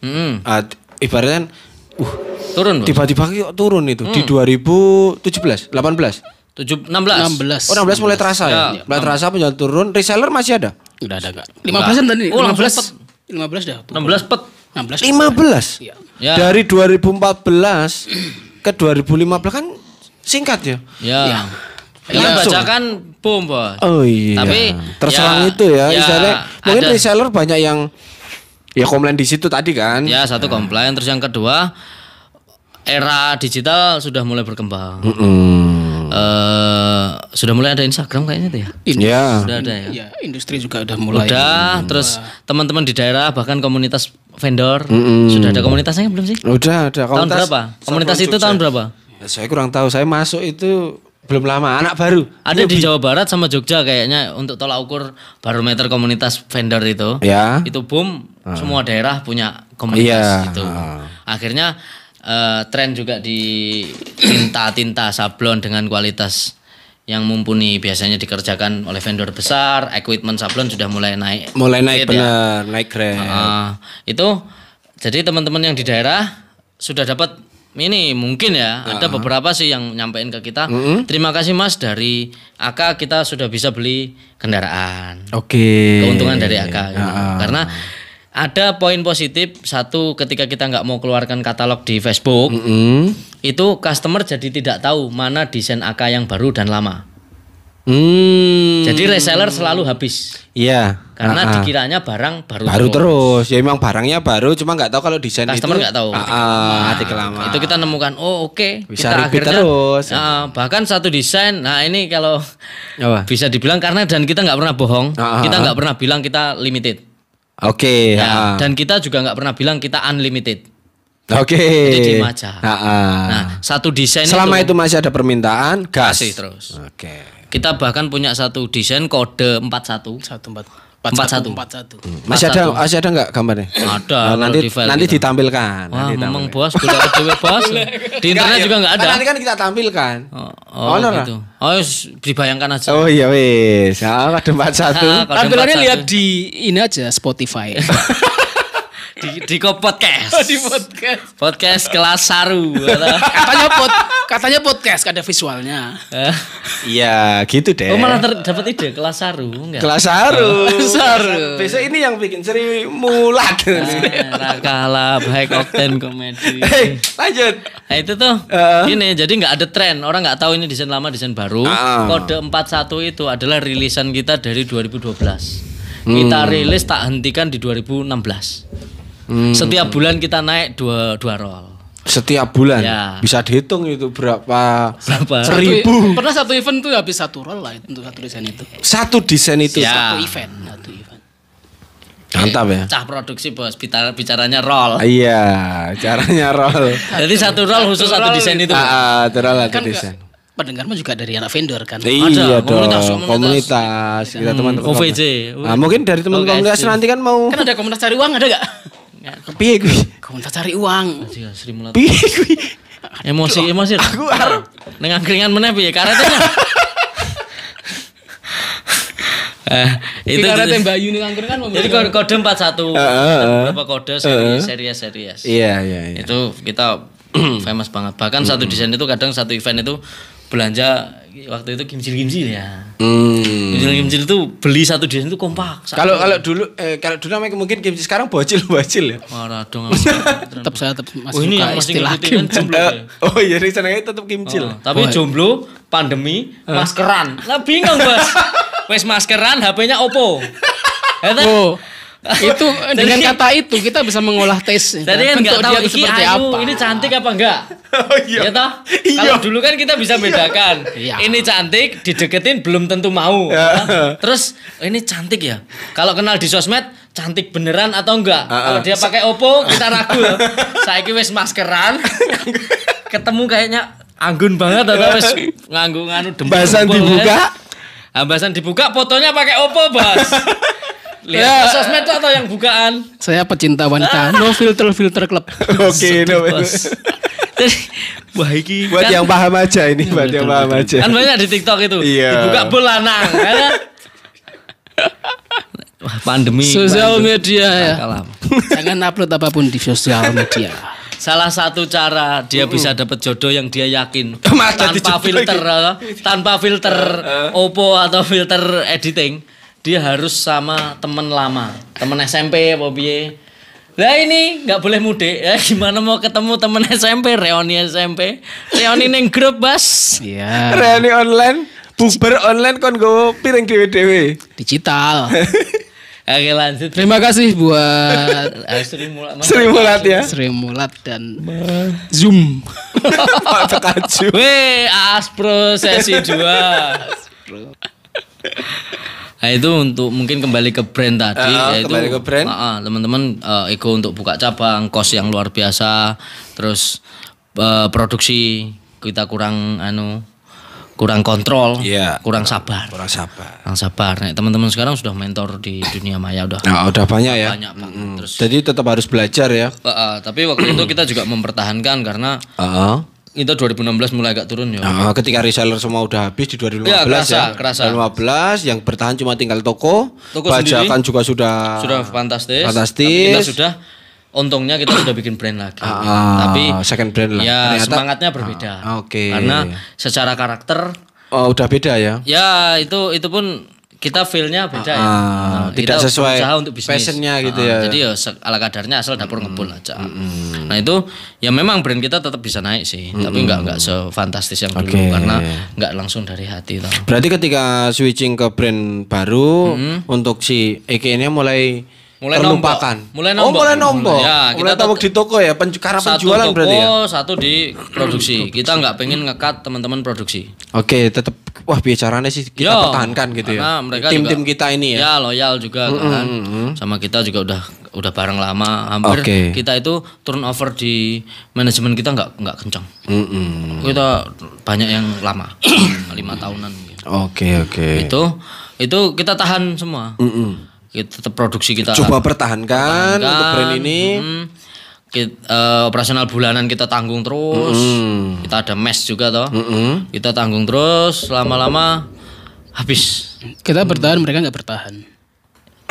ibaratnya turun. Tiba-tiba turun itu di 2017, 18. 16. Oh, 16 mulai terasa ya. Mulai terasa penjualan turun, reseller masih ada? Udah ada enggak? 15-an tadi. 15 dah. 16 pet. 15. Ya. Dari 2014 ke 2015 kan singkat ya. Ya. Kita bacakan boom, Bos. Oh iya. Tapi terserang itu ya. Misalnya mungkin reseller banyak yang komplain di situ tadi kan. Ya, satu komplain, terus yang kedua era digital sudah mulai berkembang. Sudah mulai ada Instagram kayaknya tuh ya. Iya. Sudah ada ya. Ya, industri juga udah mulai. Terus teman-teman di daerah bahkan komunitas vendor sudah ada komunitasnya belum sih? Udah ada. Tahun berapa? Komunitas itu tahun berapa? Saya kurang tahu. Saya masuk itu belum lama, anak baru. Ada di Jawa Barat sama Jogja kayaknya untuk tolak ukur barometer komunitas vendor itu. Ya. Itu boom, semua daerah punya komunitas itu. Akhirnya tren juga di tinta sablon dengan kualitas yang mumpuni biasanya dikerjakan oleh vendor besar, equipment sablon sudah mulai naik. Mulai naik benar, naik grade. Itu jadi teman-teman yang di daerah sudah dapat ini mungkin ya ada beberapa sih yang nyampein ke kita. Terima kasih Mas dari AK kita sudah bisa beli kendaraan. Oke. Keuntungan dari AK gitu. Karena ada poin positif satu ketika kita nggak mau keluarkan katalog di Facebook itu customer jadi tidak tahu mana desain AK yang baru dan lama. Jadi reseller selalu habis. Iya. Karena dikiranya barang baru terus. Ya emang barangnya baru cuma nggak tahu kalau desain customer itu. Nggak tahu. Artikel lama. Itu kita nemukan. Oke. Bisa kita repeat akhirnya terus. Bahkan satu desain. Nah ini kalau bisa dibilang karena dan kita nggak pernah bohong. Kita nggak pernah bilang kita limited. Oke. Dan kita juga nggak pernah bilang kita unlimited. Oke. Jadi diem aja. Nah satu desain selama itu masih ada permintaan gas. Kasih terus. Oke. Kita bahkan punya satu desain kode 41. 41. Masih ada nggak gambarnya? Ada. Nanti ditampilkan. Wah, memang bos, boleh dewe bos. Di internet juga nggak ada. Nanti kan kita tampilkan. Oh gitu. Oh, dibayangkan aja. Oh iya wis. Ada 41. Tampilannya lihat di ini aja Spotify. di podcast. Di podcast. Podcast kelas saru. Katanya podcast ada visualnya. Iya, gitu deh. Oh, malah dapat ide kelas saru enggak? Kelas saru. Saru. Besok ini yang bikin Sri Mulat. Rakalah high octane komedi. Lanjut. Nah, itu tuh gini, jadi nggak ada tren, orang nggak tahu ini desain lama, desain baru. Kode 41 itu adalah rilisan kita dari 2012. Kita rilis tak hentikan di 2016. Setiap bulan kita naik dua roll. Setiap bulan ya. Bisa dihitung itu berapa? 1000. Pernah satu event tuh habis satu roll lah untuk satu desain itu. Satu desain itu ya. Satu event. Mantap ya. Cah produksi bos, bicaranya roll. Iya, caranya roll. Jadi satu roll khusus satu desain itu. Roll Kan desain. pendengar mah juga dari anak vendor kan. Iya dong, komunitas kita teman-teman. OVJ. Nah, mungkin dari teman komunitas nanti kan mau. Kan ada komunitas cari uang ada gak? Piye kuwi? Komunitas cari uang. Piye kuwi? Emosi. Aku arep ning angkringan meneh piye karetnya? Itu karate Mbak Yuni angkringan. Jadi kode 41. Berapa kode series. Iya. Itu kita famous banget. Bahkan satu desain itu kadang satu event itu belanja waktu itu kimcil ya. Kimcil itu beli satu desain itu kompak. Kalau dulu namanya mungkin kimcil, sekarang bocil ya. Marah dong. Tetap masih ini suka yang masih istilah ngikutin jomblo. Oh iya, rencananya tetap kimcil. Tapi jomblo, pandemi, maskeran. Lah bingung, Bos. Wes maskeran, HP-nya Oppo. Itu dengan kata itu kita bisa mengolah tes. Tadi kan nggak tahu dia seperti apa. Ini cantik apa enggak? Oh iya. Ya toh? Kalau dulu kan kita bisa bedakan. Iya. Ini cantik, dideketin belum tentu mau. Terus ini cantik ya. Kalau kenal di sosmed cantik beneran atau enggak? Kalau dia pakai Oppo kita ragu. Saiki wis maskeran. Ketemu kayaknya anggun banget atau wis nganggo Bahasan dibuka. Ambasan dibuka fotonya pakai Oppo, Bos. Lihat sosmed itu atau yang bukaan? Saya pecinta wanita. No filter club. Oke, no. Wah, iki buat yang paham aja ini, buat yang paham aja. Kan banyak di TikTok itu. Dibuka bolanang, kan? Wah, pandemi. Sosial media ya. Jangan upload apapun di sosial media. Salah satu cara dia bisa dapat jodoh yang dia yakin tanpa filter Oppo atau filter editing, dia harus sama temen lama, temen SMP apa piye. Lah ini nggak boleh mudik ya, gimana mau ketemu temen SMP, reuni SMP, reuni ning grup Bas. Iya. Reuni online, bukber online kon go piring dhewe-dhewe. Digital. Oke lanjut. Terima kasih buat Sri Mulat ya. Sri Mulat dan Zoom. Pak Tekaju. Weh, Aspro sesi 2. Nah itu untuk mungkin kembali ke brand tadi, yaitu kembali ke brand. Teman-teman ego untuk buka cabang, cost yang luar biasa, terus produksi kita kurang kontrol, kurang sabar. Nah, teman-teman sekarang sudah mentor di dunia maya udah banyak ya. Banyak banget. Terus, jadi tetap harus belajar ya. Tapi waktu itu kita juga mempertahankan karena itu 2016 mulai agak turun ya. Ketika reseller semua udah habis di 2015 kerasa. 2015 yang bertahan cuma tinggal toko bajakan juga sudah fantastis. Tapi kita sudah untungnya kita sudah bikin brand lagi. Tapi second brand lah. Ya ternyata, semangatnya berbeda. Karena secara karakter udah beda ya. Ya itu pun kita feel-nya beda ya. Tidak kita sesuai untuk passionnya gitu ya. Jadi ya ala kadarnya asal dapur ngebul aja. Nah itu ya memang brand kita tetap bisa naik sih. Tapi nggak sefantastis yang dulu karena nggak langsung dari hati. Berarti ketika switching ke brand baru untuk si EK-nya mulai terlupakan. Mulai nombok. Ya, kita tahu di toko ya, karena penjualan berarti ya. Satu di produksi. Kita nggak pengen ngekat teman-teman produksi. Oke, tetap bicaranya sih kita pertahankan gitu ya. Tim-tim kita ini ya. Ya, loyal juga kan. Sama kita juga udah bareng lama. Hampir kita itu turnover di manajemen kita nggak kencang. Kita banyak yang lama. 5 tahunan gitu. Oke. Itu kita tahan semua. Kita tetap produksi kita coba pertahankan untuk brand ini. Operasional bulanan kita tanggung terus. Kita ada mes juga toh. Kita tanggung terus, lama-lama habis. Kita bertahan, mereka nggak bertahan.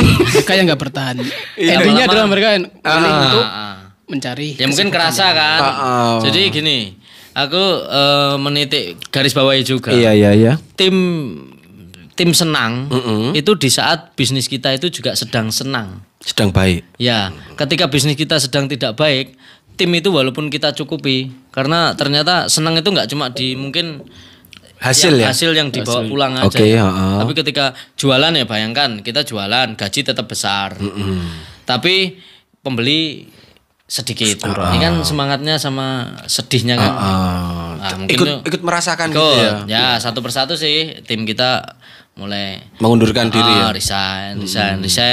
Mereka yang nggak bertahan. Intinya adalah mereka yang untuk mencari. Ya mungkin kerasa kan. Jadi gini, aku menitik garis bawahi juga. Iya. Tim senang itu di saat bisnis kita itu juga sedang senang. Sedang baik. Ya, ketika bisnis kita sedang tidak baik, tim itu walaupun kita cukupi, karena ternyata senang itu nggak cuma di mungkin hasil yang dibawa pulang aja. Tapi ketika jualan ya bayangkan kita jualan gaji tetap besar, tapi pembeli sedikit. Ini kan semangatnya sama sedihnya kan. Ikut merasakan gitu ya. Ya satu persatu sih tim kita mulai mengundurkan diri ya. Resign.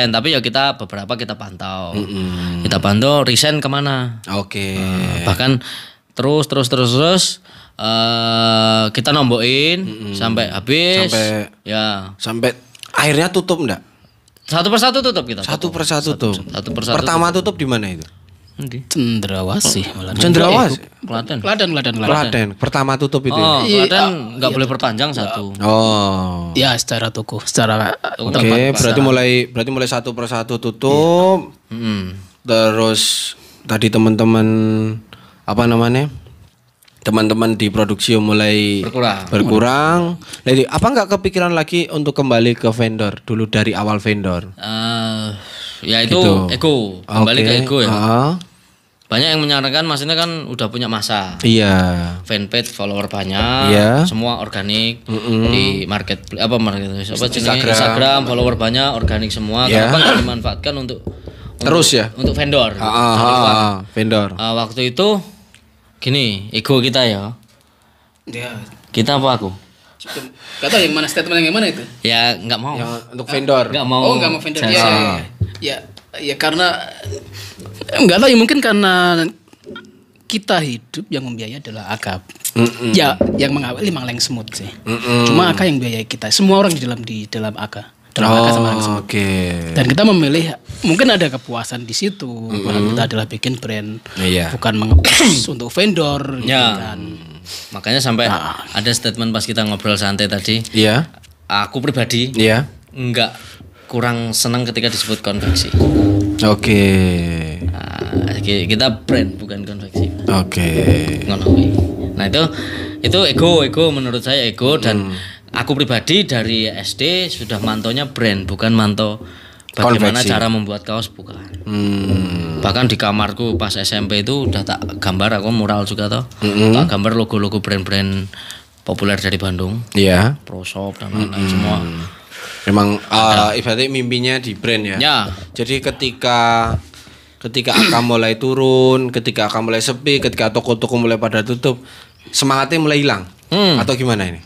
Tapi ya kita beberapa kita pantau. Kita pantau resign kemana. Bahkan terus kita nombokin sampai habis. Sampai akhirnya tutup enggak? Satu persatu tutup kita. Satu persatu tutup. Pertama tutup di mana itu? Cendrawasih. Klaten. Pertama tutup itu. Klaten nggak boleh perpanjang satu. Ya secara toko, secara berarti mulai satu persatu tutup. Terus tadi teman-teman teman-teman di produksi mulai berkurang. Jadi apa nggak kepikiran lagi untuk kembali ke vendor dulu dari awal vendor? Ya itu gitu. Ego, kembali ke ego ya. Banyak yang menyarankan maksudnya kan udah punya masa. Iya. Fanpage follower banyak, semua organik di Instagram follower banyak, organik semua. Kenapa nggak dimanfaatkan untuk untuk vendor? Vendor. Waktu itu gini, ego kita ya. Kita apa aku? Gak tau yang mana statement yang mana itu? Ya nggak mau. Yang untuk vendor. Nggak mau. Nggak mau vendor. Ya karena nggak tahu ya, mungkin karena kita hidup yang membiayai adalah AKA. Ya yang mengawali Mangleng Smooth sih. Cuma AKA yang biayai kita. Semua orang di dalam AKA. Sama dan kita memilih, mungkin ada kepuasan di situ. Kita adalah bikin brand, bukan mengepus untuk vendor. Kan. Makanya sampai ada statement pas kita ngobrol santai tadi. Aku pribadi nggak kurang senang ketika disebut konveksi. Kita brand bukan konveksi. Nah itu ego menurut saya ego dan aku pribadi dari SD sudah mantonya brand, bukan manto bagaimana cara membuat kaos, bukan. Bahkan di kamarku pas SMP itu udah tak gambar, aku mural juga toh. Tak gambar logo-logo brand-brand populer dari Bandung. Pro Shop dan lain-lain semua. Memang ibaratnya mimpinya di brand ya. Ya. Jadi ketika Aka mulai turun, ketika Aka mulai sepi, ketika toko-toko mulai pada tutup, semangatnya mulai hilang. Atau gimana ini?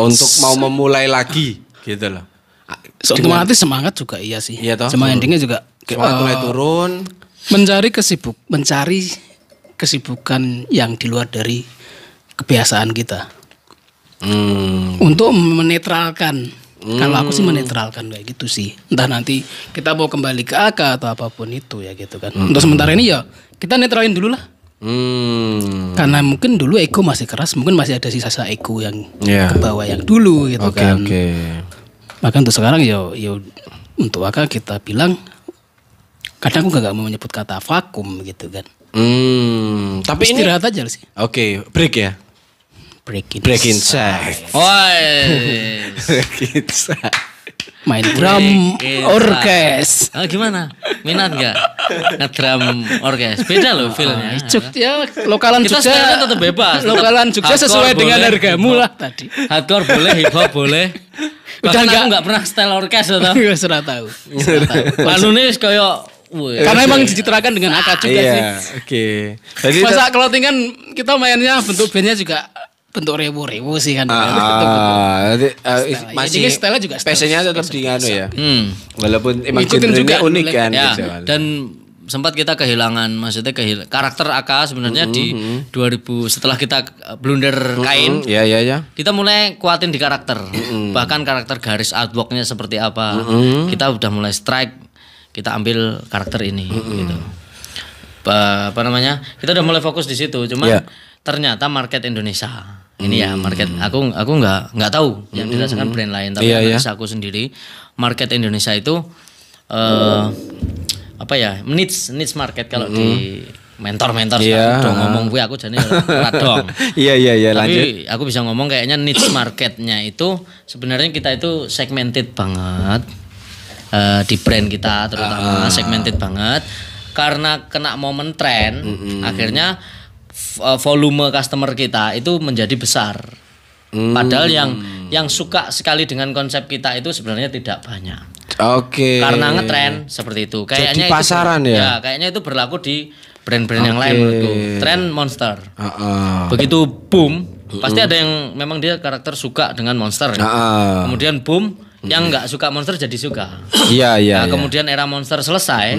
Untuk mau memulai lagi gitu loh. Otomatis semangat juga iya sih. Iya toh? Cuma endingnya juga Semangat mulai turun. mencari kesibukan yang di luar dari kebiasaan kita. Untuk menetralkan. Kalau aku sih menetralkan kayak gitu sih. Entah nanti kita mau kembali ke AK atau apapun itu ya gitu kan. Untuk sementara ini ya kita netralin dulu lah. Karena mungkin dulu ego masih keras, mungkin masih ada sisa-sisa ego yang ke bawah yang dulu gitu kan. Maka untuk sekarang ya untuk AK kita bilang, kadang aku gak mau menyebut kata vakum gitu kan. Tapi istirahat aja sih. Oke, break ya. Break inside. Break inside. Main drum orkes. Gimana? Minat nggak? Ngedrum orkes. Beda loh feelnya. Ya lokalan Kita Jogja tetap bebas. Lokalan Jogja sesuai dengan hargamu lah tadi. Hardcore boleh, hip hop boleh. Udah nggak pernah style orkes atau? Sudah tahu. Anu nih kayak karena emang dicitrakan dengan AK juga sih. Oke. Jadi masa clothing kan kita mainnya bentuk bandnya juga bentuk rewo-rewo sih kan. Masih style juga passionnya tetap di anu ya. Walaupun emang genrenya unik kan. Ya, dan sempat kita kehilangan, maksudnya karakter AK sebenarnya di 2000 setelah kita blunder kain. Ya. Kita mulai kuatin di karakter. Bahkan karakter garis artworknya seperti apa. Kita udah mulai strike, kita ambil karakter ini gitu. Apa namanya? Kita udah mulai fokus di situ. Cuman ternyata market Indonesia ini ya market aku nggak tahu yang dirasakan brand lain, tapi analisa aku sendiri market Indonesia itu apa ya niche market kalau di mentor dong ngomong gue aku jadi radong. Iya lanjut. Tapi aku bisa ngomong kayaknya niche marketnya itu sebenarnya kita itu segmented banget di brand kita terutama segmented banget karena kena momen tren akhirnya volume customer kita itu menjadi besar. Padahal yang suka sekali dengan konsep kita itu sebenarnya tidak banyak. Oke. Karena ngetren seperti itu. Kayaknya jadi pasaran itu, ya. Kayaknya itu berlaku di brand-brand yang lain menurutku. Tren Monster. Begitu boom, pasti ada yang memang dia karakter suka dengan Monster. Kemudian boom, yang nggak suka Monster jadi suka. Iya. Nah, kemudian era Monster selesai,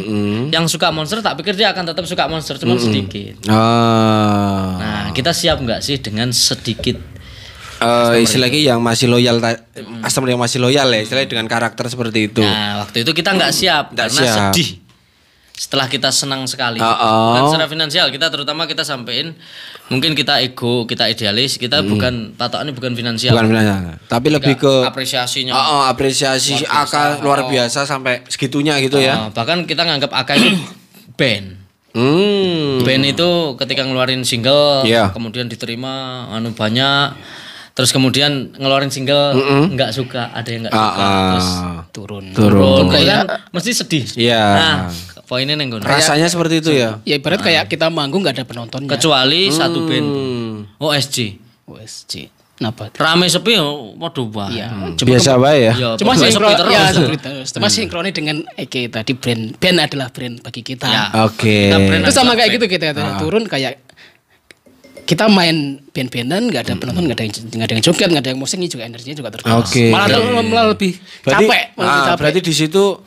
yang suka Monster tak pikir dia akan tetap suka Monster cuma sedikit. Nah, kita siap nggak sih dengan sedikit istilahnya yang masih loyal, customer yang masih loyal ya, istilahnya dengan karakter seperti itu. Nah, waktu itu kita nggak siap karena sedih. Setelah kita senang sekali, dan secara finansial kita terutama kita sampein, mungkin kita ego, kita idealis, kita bukan patokannya bukan finansial. Bukan finansial, tapi lebih ke apresiasinya. Apresiasi AK luar biasa sampai segitunya gitu ya. Bahkan kita nganggap AK itu band. Band itu ketika ngeluarin single, kemudian diterima banyak. Terus kemudian ngeluarin single nggak suka, ada yang nggak suka, terus turun. Kayak mesti sedih. Nah, poinnya nenggon. Rasanya seperti itu ya. Ya ibarat kayak kita manggung nggak ada penontonnya. Kecuali satu band OSG. Kenapa? Rame sepi waduh bah. Biasa bae ya. Cuma sinkronnya dengan Eke tadi band adalah brand bagi kita. Oke. Itu sama kayak gitu kita turun kayak kita main band-bandan nggak ada penonton, nggak ada yang joget, nggak ada yang musiknya juga energinya juga terkuras. Malah lebih capek. Berarti di situ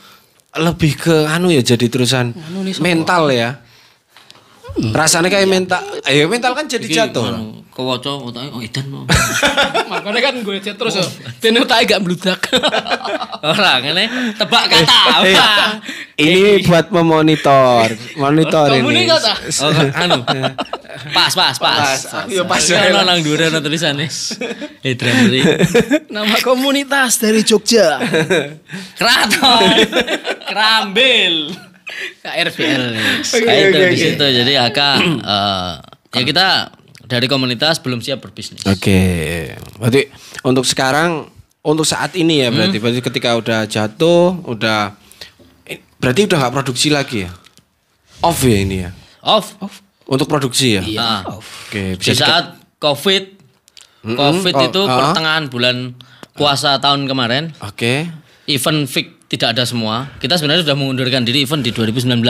lebih ke ya jadi terusan mental ya. Rasanya kayak mental. Mental kan jadi jatuh. Kewoco otaknya edan. Makanya kan gue chat terus ben otaknya gak mbludak. Ora ngene tebak kata. Ini buat memonitor, ini. Pas. Yo pas. Nang dhuwur ana tulisane. Drummery. Nama komunitas dari Jogja. Kraton. Krambil. KRBL. Itu di situ. Jadi ya kita dari komunitas belum siap berbisnis. Oke. Berarti untuk sekarang, untuk saat ini ya berarti ketika udah jatuh, berarti udah nggak produksi lagi ya? Off ya ini ya? Off. Untuk produksi ya? Off. Oke. Di saat COVID itu pertengahan bulan puasa tahun kemarin. Oke. Event fix tidak ada semua. Kita sebenarnya sudah mengundurkan diri event di 2019.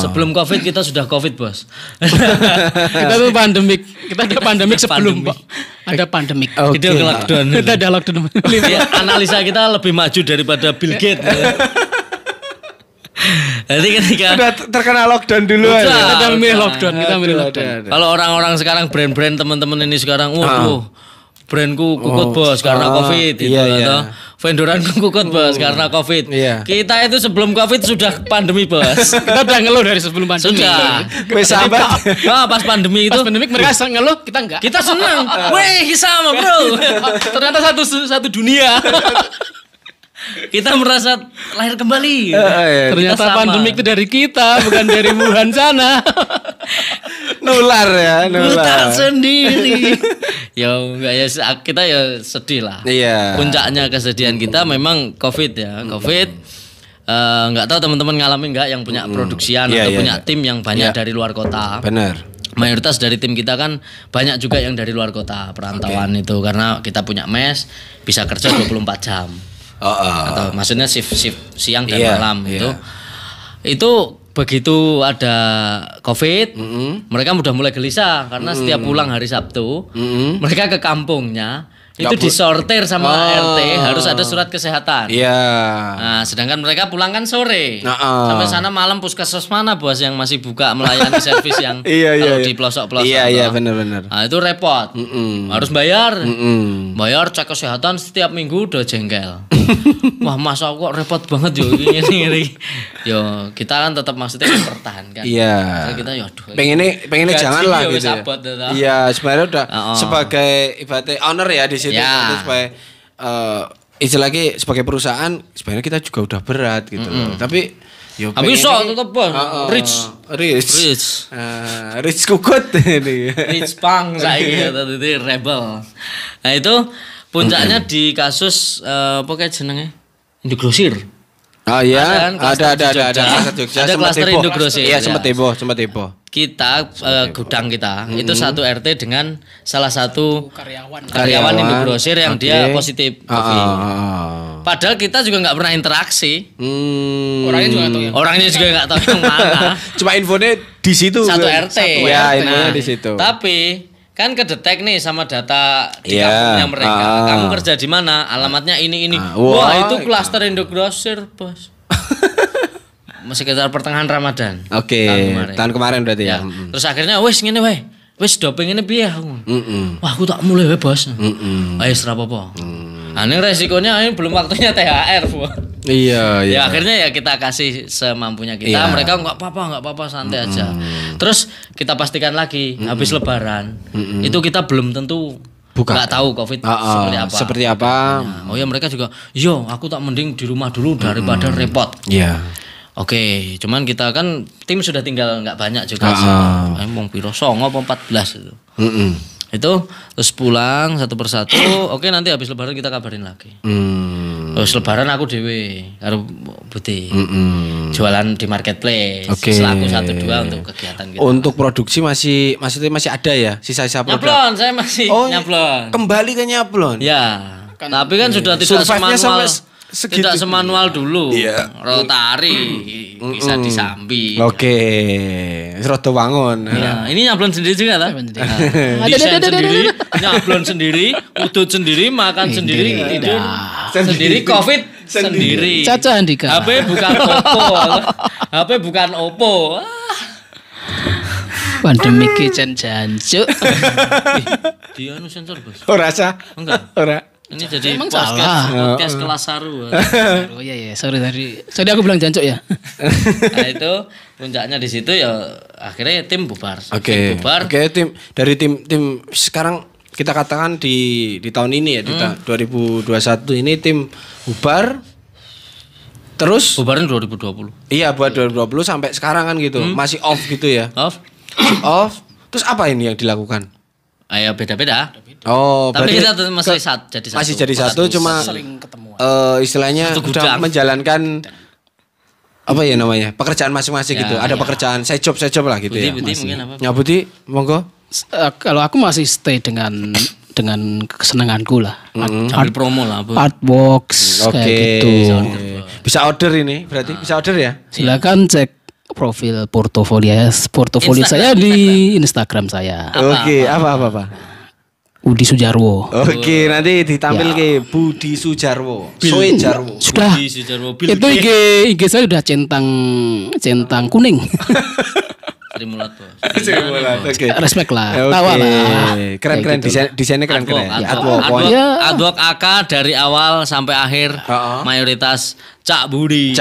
Sebelum Covid kita sudah Covid, Bos. Kita tuh pandemik. Kita ada pandemik sebelum, Pak. Ada pandemik. Kita lockdown. Kita ada lockdown. Ya, analisa kita lebih maju daripada Bill Gates. Jadi ketika udah terkena lockdown dulu aja. Kita milih lockdown. Kalau orang-orang sekarang brand-brand teman-teman ini sekarang, waduh, brandku kukut bos karena Covid itu atau vendoranku kukut bos karena Covid. Kita itu sebelum Covid sudah pandemi, Bos. Kita udah ngeluh dari sebelum pandemi. Sudah. Sahabat. Pas pandemi itu. Pas pandemi mereka ngeluh, kita enggak. Kita senang. Weh, sama, Bro. Ternyata satu dunia. Kita merasa lahir kembali. Ternyata pandemik itu dari kita, bukan dari Wuhan sana. Nular ya, nular. Sendiri. Ya enggak ya, kita ya sedih lah. Iya. Puncaknya kesedihan kita memang Covid ya. Covid enggak tahu teman-teman ngalamin enggak yang punya produksian atau punya tim yang banyak dari luar kota. Benar. Mayoritas dari tim kita kan banyak juga yang dari luar kota, perantauan itu karena kita punya mes bisa kerja 24 jam. Atau maksudnya shift siang dan malam itu begitu ada Covid mereka udah mulai gelisah karena setiap pulang hari Sabtu mereka ke kampungnya itu disortir sama RT harus ada surat kesehatan. Nah, sedangkan mereka pulang kan sore. Sampai sana malam puskesmas mana bos yang masih buka melayani servis yang kalau di pelosok-pelosok. Iya benar. Nah, itu repot. Harus bayar. Bayar cek kesehatan setiap minggu udah jengkel. Wah, masa kok repot banget yo ini. Yo, kita kan tetap maksudnya mempertahankan. Iya. Kita ya aduh. Pengennya jangan lah gitu. Iya, sebenarnya udah sebagai ibaratnya owner ya di situ supaya istilahnya sebagai perusahaan sebenarnya kita juga udah berat gitu loh. Tapi yo bisa tetap rich kukut ini. Rich pang saiki tadi rebel. Nah, itu puncaknya di kasus pokoknya jenenge Indogrosir. Ada klaster Indogrosir. Iya, sempat heboh. Kita gudang kita itu satu RT dengan salah satu karyawan Indogrosir yang dia positif COVID. Padahal kita juga nggak pernah interaksi. Orangnya juga nggak tahu yang mana. Cuma infonya di situ. Satu RT. Ya, infonya di situ. Tapi kan kedetek nih sama data di kampungnya mereka. Kamu kerja di mana? Alamatnya ini. Wah, itu klaster Indogrosir, Bos. Sekitar pertengahan Ramadan. Tahun kemarin berarti ya. Terus akhirnya wis ngene wae. Wis doping ini piye aku. Wah, aku tak mulai wae, Bos. Ayo ora apa-apa. Ini resikonya ini belum waktunya THR, Bu. Iya. Ya akhirnya ya kita kasih semampunya kita. Mereka enggak apa-apa santai aja. Terus kita pastikan lagi habis lebaran itu kita belum tentu nggak tahu Covid seperti apa. Oh ya mereka juga, yo aku tak mending di rumah dulu daripada repot. Iya. Oke, cuman kita kan tim sudah tinggal nggak banyak juga sih. Emang piro 9 apa 14 itu. Itu terus pulang satu persatu. Oke, nanti habis lebaran kita kabarin lagi. Terus lebaran aku dewe karo Budi. Jualan di marketplace. Selaku 1-2 untuk kegiatan kita. Untuk produksi maksudnya masih ada ya sisa-sisa produk. Nyablon, saya masih nyablon. Kembali ke nyablon. Ya. Tapi kan sudah tidak semanual. Tidak semanual dulu. Rotari bisa disambi. Roto wangun. Ya, ini nyablon sendiri juga lah. Desain sendiri, nyablon sendiri, udut sendiri, makan sendiri, tidur sendiri, Covid sendiri. Caca Andika. HP bukan Oppo. Pandemi kitchen jancuk. Dia anu sensor, Bos. Ora sah. Enggak. Ora. Ini jadi podcast kelas saru. Oh iya, sorry aku bilang jancuk ya. Nah itu puncaknya di situ ya akhirnya tim bubar. Oke, tim dari tim sekarang kita katakan di tahun ini ya, di 2021 ini tim bubar. Terus bubarin 2020. Iya, buat 2020 sampai sekarang kan gitu. Masih off gitu ya. Off. Terus apa ini yang dilakukan? Ayo beda-beda. Tapi kita masih jadi satu. Masih jadi satu, cuma sering ketemuan. Istilahnya sudah menjalankan apa ya namanya? Pekerjaan masing-masing gitu. Ada pekerjaan saya job lah gitu ya. Budi mungkin apa? Ya Budi, monggo. Kalau aku masih stay dengan dengan kesenanganku lah. Sambil promo lah. Artbox kayak gitu. Bisa order ini, berarti bisa order ya? Silakan cek profil portofolio saya di Instagram saya. Oke, apa? Budi Sujarwo. Oke, nanti ditampil ke Budi Sujarwo. Soe Jarwo. Sudah. Budi Sujarwo. Itu IG saya udah centang kuning. Srimulat bos. Oke. Respect lah. Tawa lah. Keren-keren gitu. desainnya keren-keren. Adwok AK dari awal sampai akhir mayoritas Cak Budi.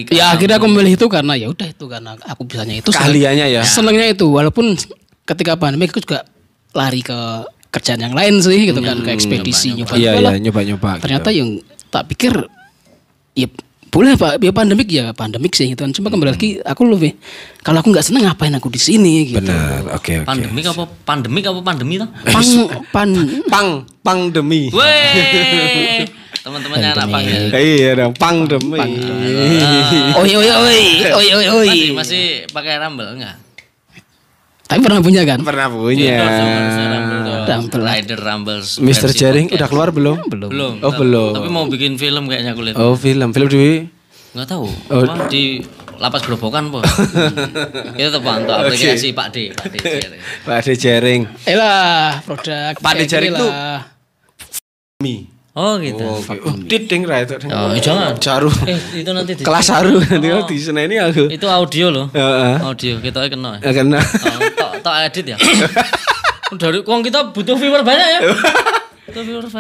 Ya akhirnya aku memilih itu karena ya udah itu karena aku bisanya itu. Keahliannya ya. Senengnya itu walaupun ketika pandemi aku juga lari ke kerjaan yang lain sih gitu kan, ke ekspedisi nyoba. Iya, nyoba. Ternyata yang tak pikir ya boleh Pak, ya pandemik sih gitu kan. Cuma kembali lagi aku lebih kalau aku nggak seneng ngapain aku di sini gitu. Benar, oke. Pandemik apa pandemi toh? Pandemi. Weh. Teman-temannya anak pang ya. Iya dong, pandemi. Oi. Masih pakai Rumble enggak? Tapi pernah punya kan? Pernah punya. Rumble. Rider Rumble. Mr. Jering udah keluar belum? Belum. Oh, belum. Tapi mau bikin film kayaknya aku lihat. Oh, film di Enggak tahu. Di Lapas Grobogan, Bos. Kita tetap pantau aplikasi Pak D. Pak D Jering. Produk Pak D Jering tuh Mi. Oh gitu. Diding ra itu. Oh, jangan. Jaru. Itu nanti kelas haru nanti di seneni aku. Itu audio loh. Heeh. Audio kita kena. Kena. Tak edit ya. Dari uang kita butuh viewer banyak ya.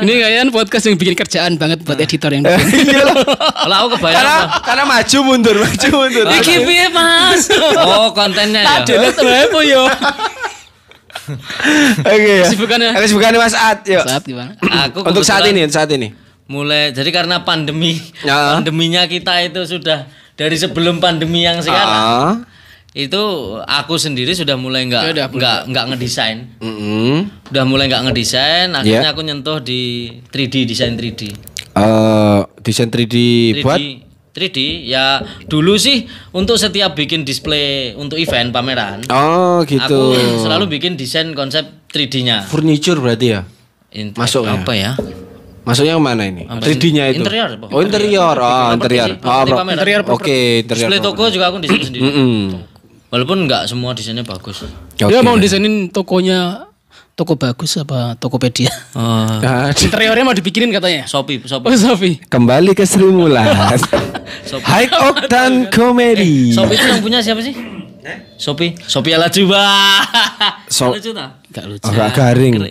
Ini kayaknya podcast yang bikin kerjaan banget buat editor yang Kalau aku kebayang karena maju mundur. Iki piye, Mas? Oh, kontennya ya. Delete apa yo? Oke ya. Kesibukannya Mas At, yuk. Saat gimana? Aku untuk saat ini. Mulai jadi karena pandeminya kita itu sudah dari sebelum pandemi yang sekarang. Itu aku sendiri sudah mulai nggak ngedesain. Udah mulai nggak ngedesain, akhirnya aku nyentuh di 3D, desain 3D. Desain 3D buat 3D ya dulu sih untuk setiap bikin display untuk event pameran. Oh gitu. Aku selalu bikin desain konsep 3D-nya. Furniture berarti ya? Masuk apa ya? Masuknya kemana ini? 3D-nya itu? Interior. Oh interior. Interior. Oke, interior. Display toko juga aku desain sendiri. Walaupun nggak semua desainnya bagus. Dia mau desainin toko bagus apa Tokopedia? Interiornya mau dibikinin katanya. Shopee. Kembali ke Sri Mulat. High Octane Comedy. Shopee itu yang punya siapa sih? Shopee Lajuba. Lucu tak? Gak lucu. Agak garing,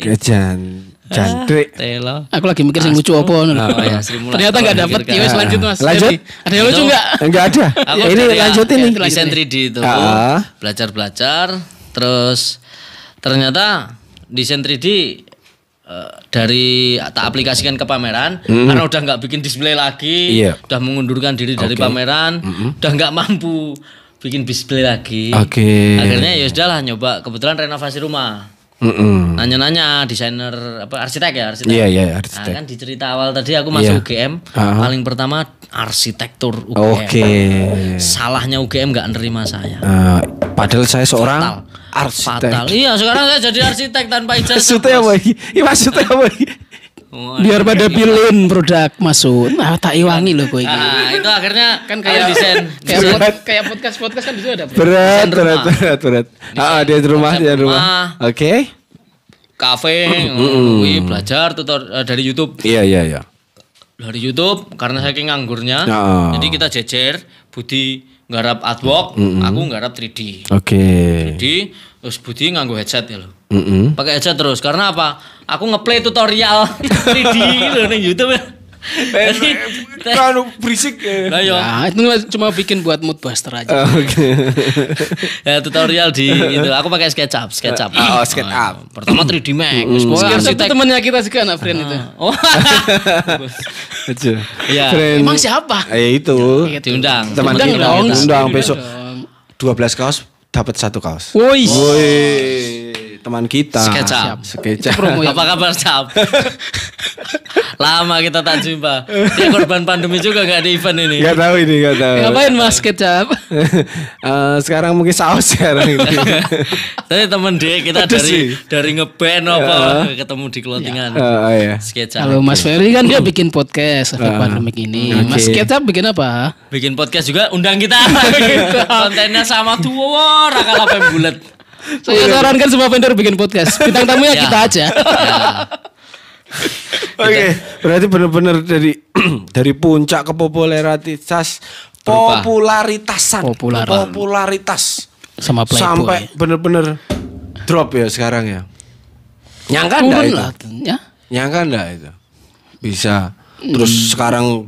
jantrik. Telo. Aku lagi mikir sing lucu apa ternyata nggak dapet. Ya wes lanjut Mas. Lanjut. Ada yang lucu nggak? Enggak ada. Ini lanjutin nih. Desain 3D itu. Belajar. Terus ternyata desain 3D dari tak aplikasikan ke pameran karena udah nggak bikin display lagi, udah mengundurkan diri dari pameran, udah nggak mampu bikin display lagi. Akhirnya ya sudahlah nyoba, kebetulan renovasi rumah. Nanya-nanya desainer arsitek. Iya, arsitek. Nah, kan di cerita awal tadi aku masuk UGM, paling pertama arsitektur UGM. Salahnya UGM nggak nerima saya. Padahal saya seorang arsitek. Fatal. Iya, sekarang saya jadi arsitek tanpa ijazah. Maksudnya apa iki? Maksudnya apa iki? Biar pada pilihin produk masuk. Nah, tak iwangi loh gue ini. Nah, itu akhirnya kan kayak desain. Kayak podcast kan bisa ada. Berat. Dia di rumah. Oke. Kafe, belajar tutor dari YouTube. Iya. Dari YouTube karena saking nganggurnya. Jadi kita jejer, Budi nggarap artwork, aku nggarap 3D. Oke. 3D, terus Budi nganggo headset ya loh. Pakai headset terus karena apa? Aku ngeplay tutorial 3D gitu di YouTube ya. Kan berisik. Nah, itu cuma bikin buat mood buster aja. Ya tutorial di itu. Aku pakai SketchUp. SketchUp. Pertama 3D Max. SketchUp itu temannya kita juga anak friend itu. Oh. Iya. Emang siapa? Itu. Diundang. Teman diundang besok 12 kaos dapat 1 kaos. Woi. teman kita. Sketchup. Apa kabar, Cap? Lama kita tak jumpa. Dia korban pandemi juga gak di event ini. Gak tahu. Ngapain Mas Sketchup? Sekarang mungkin saus sekarang ini. Tadi temen dia kita dari ngeband apa ketemu di clothingan. Iya. Sketchup. Kalau Mas Ferry kan dia bikin podcast efek pandemik ini. Mas Sketchup bikin apa? Bikin podcast juga, undang kita. Kontennya sama tuh, rakal apa yang bulat. Saya sarankan semua vendor bikin podcast. Bintang tamunya kita aja. Oke, berarti benar-benar dari puncak ke popularitas sama Playboy. Sampai benar-benar drop ya sekarang ya. Nyangka enggak itu? Nyangka enggak itu? Bisa. Terus sekarang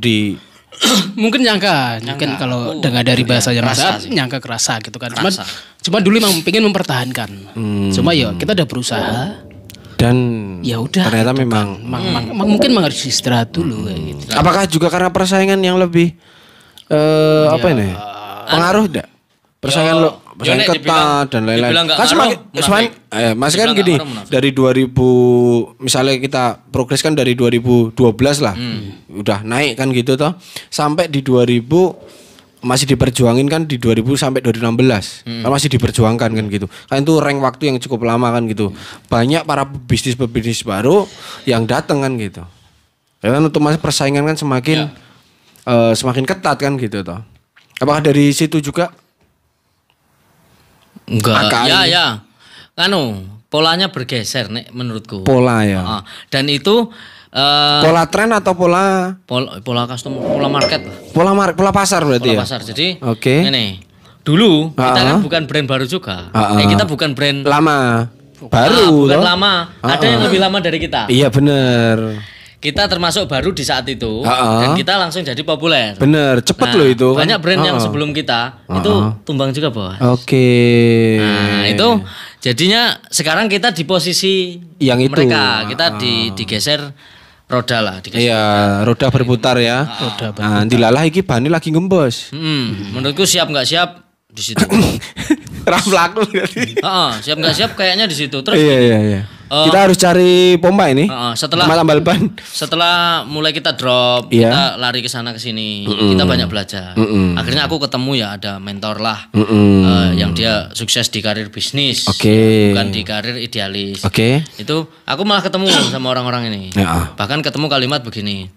mungkin nyangka. Mungkin kalau dengar dari bahasanya Mas nyangka kerasa gitu kan. Cuma dulu memang pengen mempertahankan. Cuma ya kita udah berusaha dan ya udah. Ternyata gitu memang kan. Mungkin harus istirahat dulu kayak gitu. Apakah juga karena persaingan yang lebih apa ini? Pengaruh enggak? Persaingan persaingan ketat dan lain-lain. Kan semakin Mas kan gini, dari 2000 misalnya kita progres kan dari 2012 lah. Udah naik kan gitu toh. Sampai di 2000 masih diperjuangin kan di 2000 sampai 2016. Kan masih diperjuangkan kan gitu. Kan itu rank waktu yang cukup lama kan gitu. Banyak para pebisnis baru yang datang kan gitu. Ya kan otomatis persaingan kan semakin ketat kan gitu toh. Apakah dari situ juga? Enggak. Ya. Polanya bergeser nek menurutku. Pola ya. Dan itu pola tren atau pola custom, pola market lah. Pola pasar berarti pola ya. Pasar. Jadi ini. Dulu kita kan bukan brand baru juga. Kita bukan brand lama. Baru bukan lama. Ada yang lebih lama dari kita. Iya benar. Kita termasuk baru di saat itu dan kita langsung jadi populer. Bener, cepet loh itu. Banyak brand yang sebelum kita itu tumbang juga, Bos. Oke. Nah, itu jadinya sekarang kita di posisi yang itu. Mereka, kita digeser roda lah, Iya, roda berputar ya. Roda berputar. Nah, dilalah iki bani lagi ngembos. Menurutku siap nggak siap di situ. Ramlaku berarti. Siap nggak siap kayaknya di situ. Terus iya. Kita harus cari pompa ini. Setelah tambal ban. Setelah mulai kita drop, kita lari ke sana ke sini. Kita banyak belajar. Akhirnya aku ketemu ya ada mentor lah. Yang dia sukses di karir bisnis. Bukan di karir idealis. Itu aku malah ketemu sama orang-orang ini. Bahkan ketemu kalimat begini.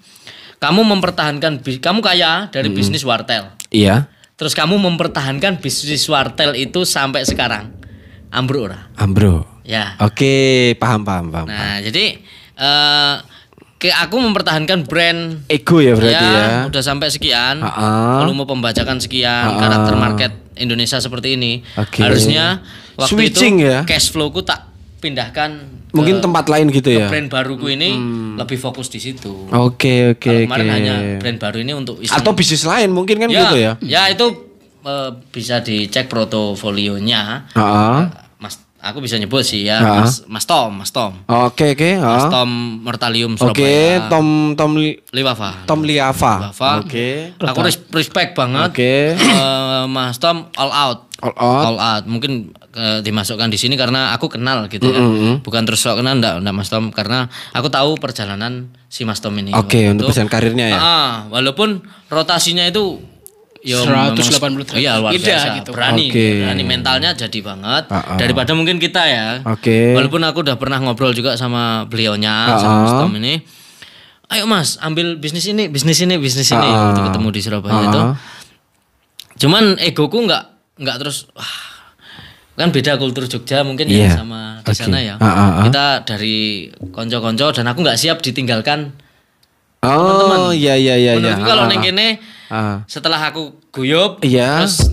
Kamu mempertahankan kamu kaya dari bisnis wartel. Iya. Terus kamu mempertahankan bisnis wartel itu sampai sekarang. Ambruk ora? Ambruk. Ya. Oke, paham. Nah, jadi aku mempertahankan brand ego ya berarti ya. Udah sampai sekian. Volume pembajakan sekian, karakter market Indonesia seperti ini. Harusnya waktu switching itu ya. Cash flow-ku tak pindahkan mungkin tempat lain gitu ya. Brand baruku ini lebih fokus di situ. Oke. Kemarin hanya brand baru ini untuk iseng. Atau bisnis lain mungkin kan gitu ya. Ya itu bisa dicek portofolionya. Aku bisa nyebut sih ya, Mas Tom. Oke. Mas Tom Mortalium Surabaya. Tom Liava. Oke. Aku respect banget. Mas Tom all out. Mungkin dimasukkan di sini karena aku kenal gitu ya. Bukan terus sok kenal enggak Mas Tom karena aku tahu perjalanan si Mas Tom ini. Untuk perjalanan karirnya ya. Walaupun rotasinya itu 180 derajat. Iya luar biasa gitu. berani mentalnya jadi banget daripada mungkin kita ya. Walaupun aku udah pernah ngobrol juga sama beliaunya sama Mas Tom ini. Ayo Mas ambil bisnis ini waktu ketemu di Surabaya itu. Cuman egoku nggak terus kan beda kultur Jogja mungkin ya sama di sana ya. Kita dari konco-konco dan aku nggak siap ditinggalkan teman-teman. Iya. Menurutku kalau neng kene setelah aku guyup terus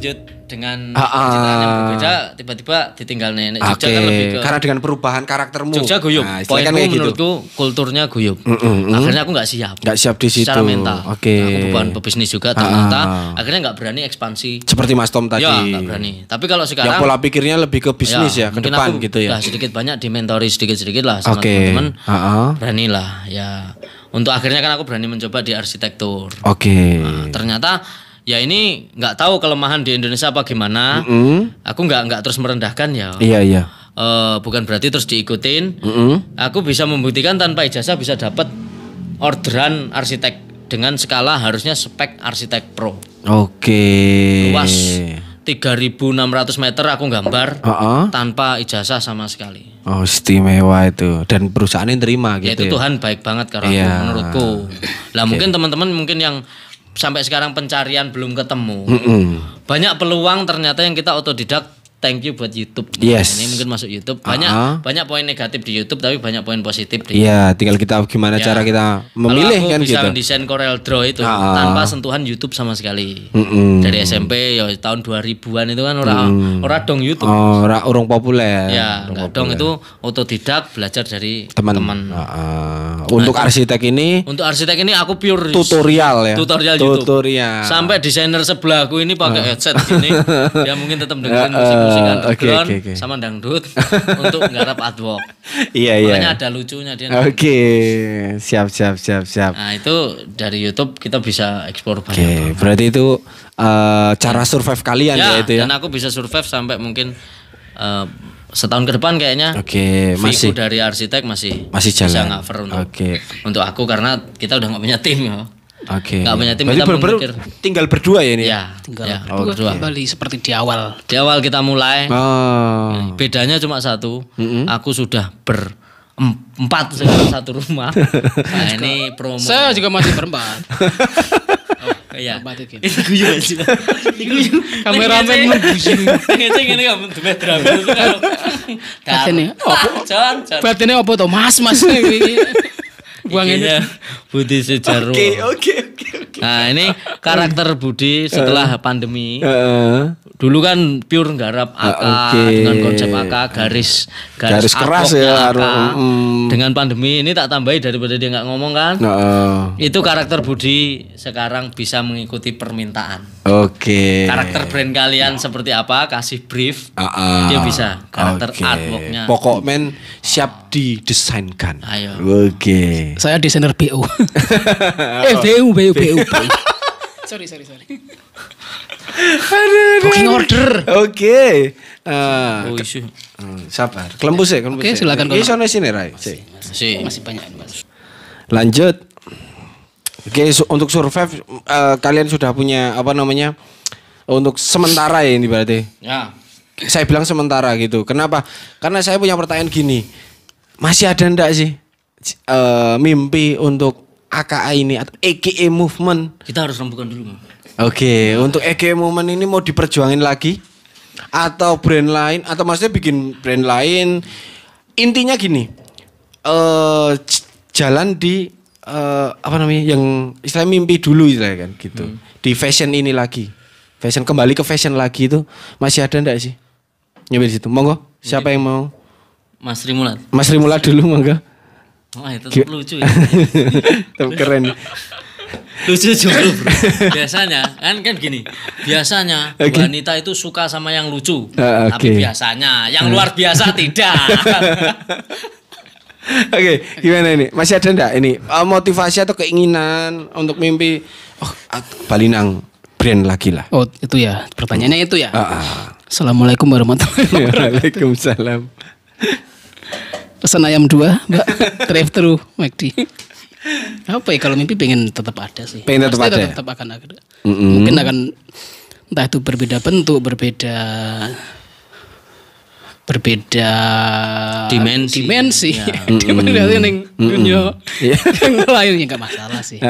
dengan pencitraan yang berbeda tiba-tiba ditinggal nenek Jogja kan lebih ke karena dengan perubahan karaktermu Jogja guyup poinku kan menurutku kulturnya guyup akhirnya aku nggak siap di situ secara mental aku beban pebisnis juga ternyata akhirnya nggak berani ekspansi seperti Mas Tom tadi nggak berani tapi kalau sekarang yang pola pikirnya lebih ke bisnis ya ke depan gitu ya sedikit banyak dimentori sedikit lah sama teman-teman berani lah ya untuk akhirnya kan aku berani mencoba di arsitektur ternyata ya ini nggak tahu kelemahan di Indonesia apa gimana. Aku nggak terus merendahkan ya. Iya. bukan berarti terus diikutin. Aku bisa membuktikan tanpa ijazah bisa dapat orderan arsitek dengan skala harusnya spek arsitek pro. Luas 3.600 meter aku gambar tanpa ijazah sama sekali. Oh, istimewa itu. Dan perusahaannya terima gitu. Ya itu Tuhan baik banget karena aku, menurutku. Lah mungkin teman-teman mungkin yang sampai sekarang pencarian belum ketemu. Banyak peluang ternyata yang kita otodidak. Thank you buat YouTube. Yes. Ini mungkin masuk YouTube. Banyak poin negatif di YouTube tapi banyak poin positif di Iya, tinggal kita gimana cara kita memilih kan gitu. Kalau aku bisa desain Corel Draw itu tanpa sentuhan YouTube sama sekali. Dari SMP ya tahun 2000-an itu kan ora dong YouTube. Orang populer. Ya, enggak dong itu otodidak belajar dari teman. Untuk arsitek ini aku pure tutorial ya. Tutorial YouTube. Sampai desainer sebelahku ini pakai headset gini. Dia mungkin tetap dengerin musik underground sama dangdut untuk nggarap artwork. Iya. Makanya ada lucunya dia. Siap. Nah, itu dari YouTube kita bisa eksplor banyak. Berarti itu cara survive kalian ya itu ya. Dan aku bisa survive sampai mungkin setahun ke depan kayaknya. Masih dari arsitek masih jalan. Bisa cover untuk aku karena kita udah nggak punya tim ya. Nggak punya tim, kita memikir tinggal berdua ya ini. Tinggal berdua kembali seperti di awal. Di awal kita mulai. Bedanya cuma satu. Aku sudah berempat sekarang satu rumah. Nah ini promo. Saya juga masih berempat. Iya. Itu guyu sih. Kameramen guyu. Ini kamu tuh meter itu kalau. Batinnya apa tuh? Mas. Buang ini. Budi Sujarwo. Oke. Nah ini karakter Budi setelah pandemi. Dulu kan pure nggarap AK dengan konsep AK garis keras ya. Dengan pandemi ini tak tambahi daripada dia nggak ngomong kan. Itu karakter Budi sekarang bisa mengikuti permintaan. Karakter brand kalian seperti apa kasih brief dia bisa karakter artworknya. Pokoknya siap didesainkan. Ayo. Saya desainer BO. BO. Sorry. Booking order. Sabar. Kelembus ya. Silakan. Ini sini Rai. Masih banyak. Lanjut. Untuk survive kalian sudah punya untuk sementara ya ini berarti. Ya. Saya bilang sementara gitu. Kenapa? Karena saya punya pertanyaan gini. Masih ada ndak sih mimpi untuk AKA ini atau EKE Movement? Kita harus rembukan dulu. Untuk EKE Movement ini mau diperjuangin lagi atau brand lain atau maksudnya bikin brand lain? Intinya gini, jalan di yang istilah mimpi dulu istilah kan gitu. Di fashion ini lagi, kembali ke fashion lagi itu masih ada ndak sih? Nyampe di situ, monggo. Siapa yang mau? Mas Rimulat dulu monggo. Itu lucu ya. Keren. Lucu juga bro. Biasanya kan gini. Biasanya wanita itu suka sama yang lucu. Tapi biasanya yang luar biasa tidak. Gimana ini? Masih ada enggak ini motivasi atau keinginan untuk mimpi Balinang brand lagi lah. Itu ya. Pertanyaannya itu ya. Assalamualaikum warahmatullahi wabarakatuh. Waalaikumsalam. Pesan ayam 2, Mbak. Drive-thru McD. Apa ya kalau mimpi pengen tetap ada sih. Tetap akan ada. Mungkin akan entah itu berbeda bentuk, berbeda dimensi. Dimensi yang dunia yang lain ya nggak masalah sih.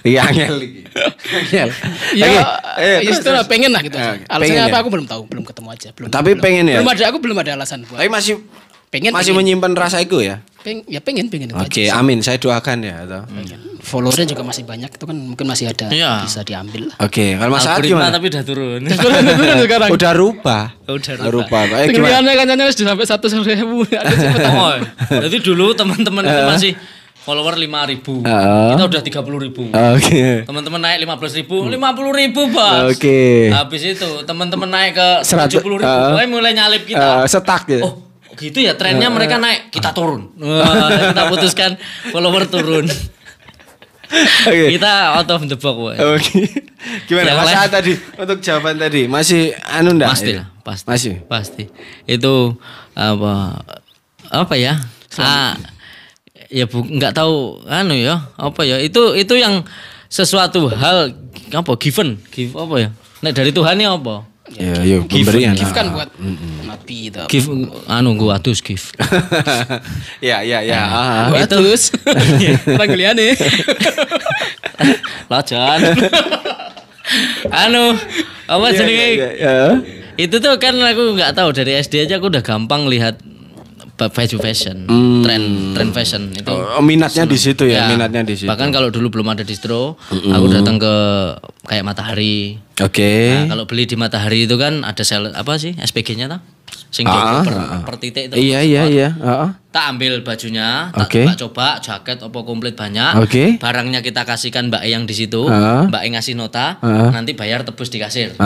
Angel. Istilah pengen lah gitu. Alasannya apa aku belum tahu, belum ketemu aja. Tapi pengen ya. Belum ada alasan buat. Tapi masih menyimpan rasa itu ya. Pengen itu aja. Amin, saya doakan ya. Followernya juga masih banyak itu kan mungkin masih ada bisa diambil lah. Kalau masalah gimana? Tapi udah turun. Sekarang. Udah rubah. Tinggiannya kancanya sudah sampai 100.000. Ada siapa tahu. Jadi dulu teman-teman itu masih follower 5.000. Kita udah 30.000. Teman-teman naik 15.000, 50.000, Bos. Habis itu teman-teman naik ke 70.000, mulai nyalip kita. Setak gitu. Gitu ya trennya mereka naik, kita turun. Kita putuskan follower turun. Kita out of the box. Gimana? Masa tadi untuk jawaban tadi masih enggak? pasti. Masih. Pasti. Itu apa ya? Ya nggak tahu ya, apa ya? Itu yang sesuatu hal given apa ya? Nek dari Tuhan ya apa? Ya, pemberian. Give kan buat nabi itu. Give gua atus give. Ya. Gua atus. Panggiliane. Lajan. Apa jenenge? Itu tuh kan aku nggak tahu, dari SD aja aku udah gampang lihat baju fashion, tren fashion itu. Minatnya di situ ya, minatnya di situ. Bahkan kalau dulu belum ada distro, aku datang ke kayak Matahari. Oke. Nah, kalau beli di Matahari itu kan ada sel apa sih SPG-nya tuh? Sing per titik itu. Iya. Tak ambil bajunya, tak coba jaket apa komplit banyak. Barangnya kita kasihkan Mbak E yang di situ. Mbak E ngasih nota, nanti bayar tebus di kasir.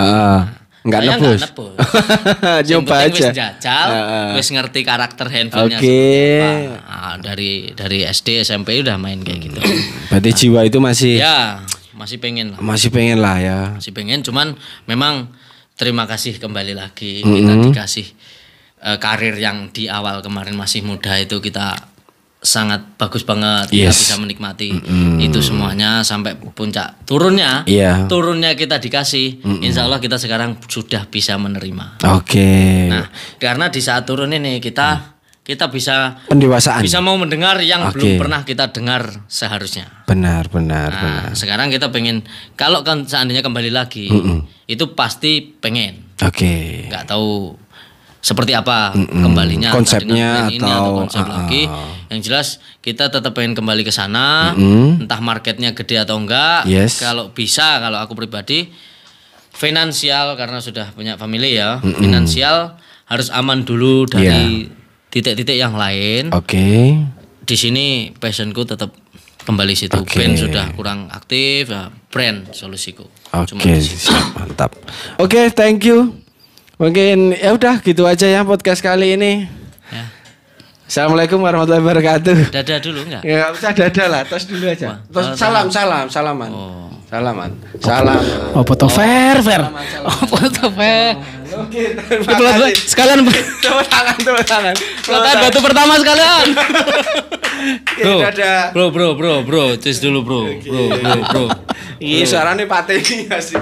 Enggak nebus. Coba aja. Wis jajal, wis ngerti karakter handphonenya. Dari SD SMP udah main kayak gitu. Berarti jiwa itu masih. Ya, masih pengen lah. Masih pengen lah ya. Masih pengen, cuman memang terima kasih kembali lagi kita dikasih karir yang di awal kemarin masih muda itu kita sangat bagus banget, kita bisa menikmati itu semuanya sampai puncak turunnya kita dikasih, insya Allah kita sekarang sudah bisa menerima. Nah, karena di saat turun ini kita bisa pendewasaan, bisa mau mendengar yang belum pernah kita dengar seharusnya. Benar. Sekarang kita pengen, kalau kan seandainya kembali lagi, itu pasti pengen. Nggak tahu seperti apa kembalinya, konsepnya atau konsep lagi. Yang jelas kita tetap pengen kembali ke sana, entah marketnya gede atau enggak. Kalau bisa, kalau aku pribadi finansial, karena sudah punya family ya, finansial harus aman dulu dari titik-titik yang lain. Di sini passionku tetap kembali situ. Band sudah kurang aktif, ya brand solusiku. Siap, mantap. Thank you. Mungkin ya udah gitu aja ya podcast kali ini. Ya. Assalamualaikum warahmatullahi wabarakatuh. Dadah dulu enggak? Ya usah dadah lah, tos dulu aja. Salaman. Salam. Apa to fair? Apa to fair? Oke, sekalian tepuk tangan. Peletakan batu pertama sekalian. Bro, tes dulu bro. Iya, suarane pateni asik.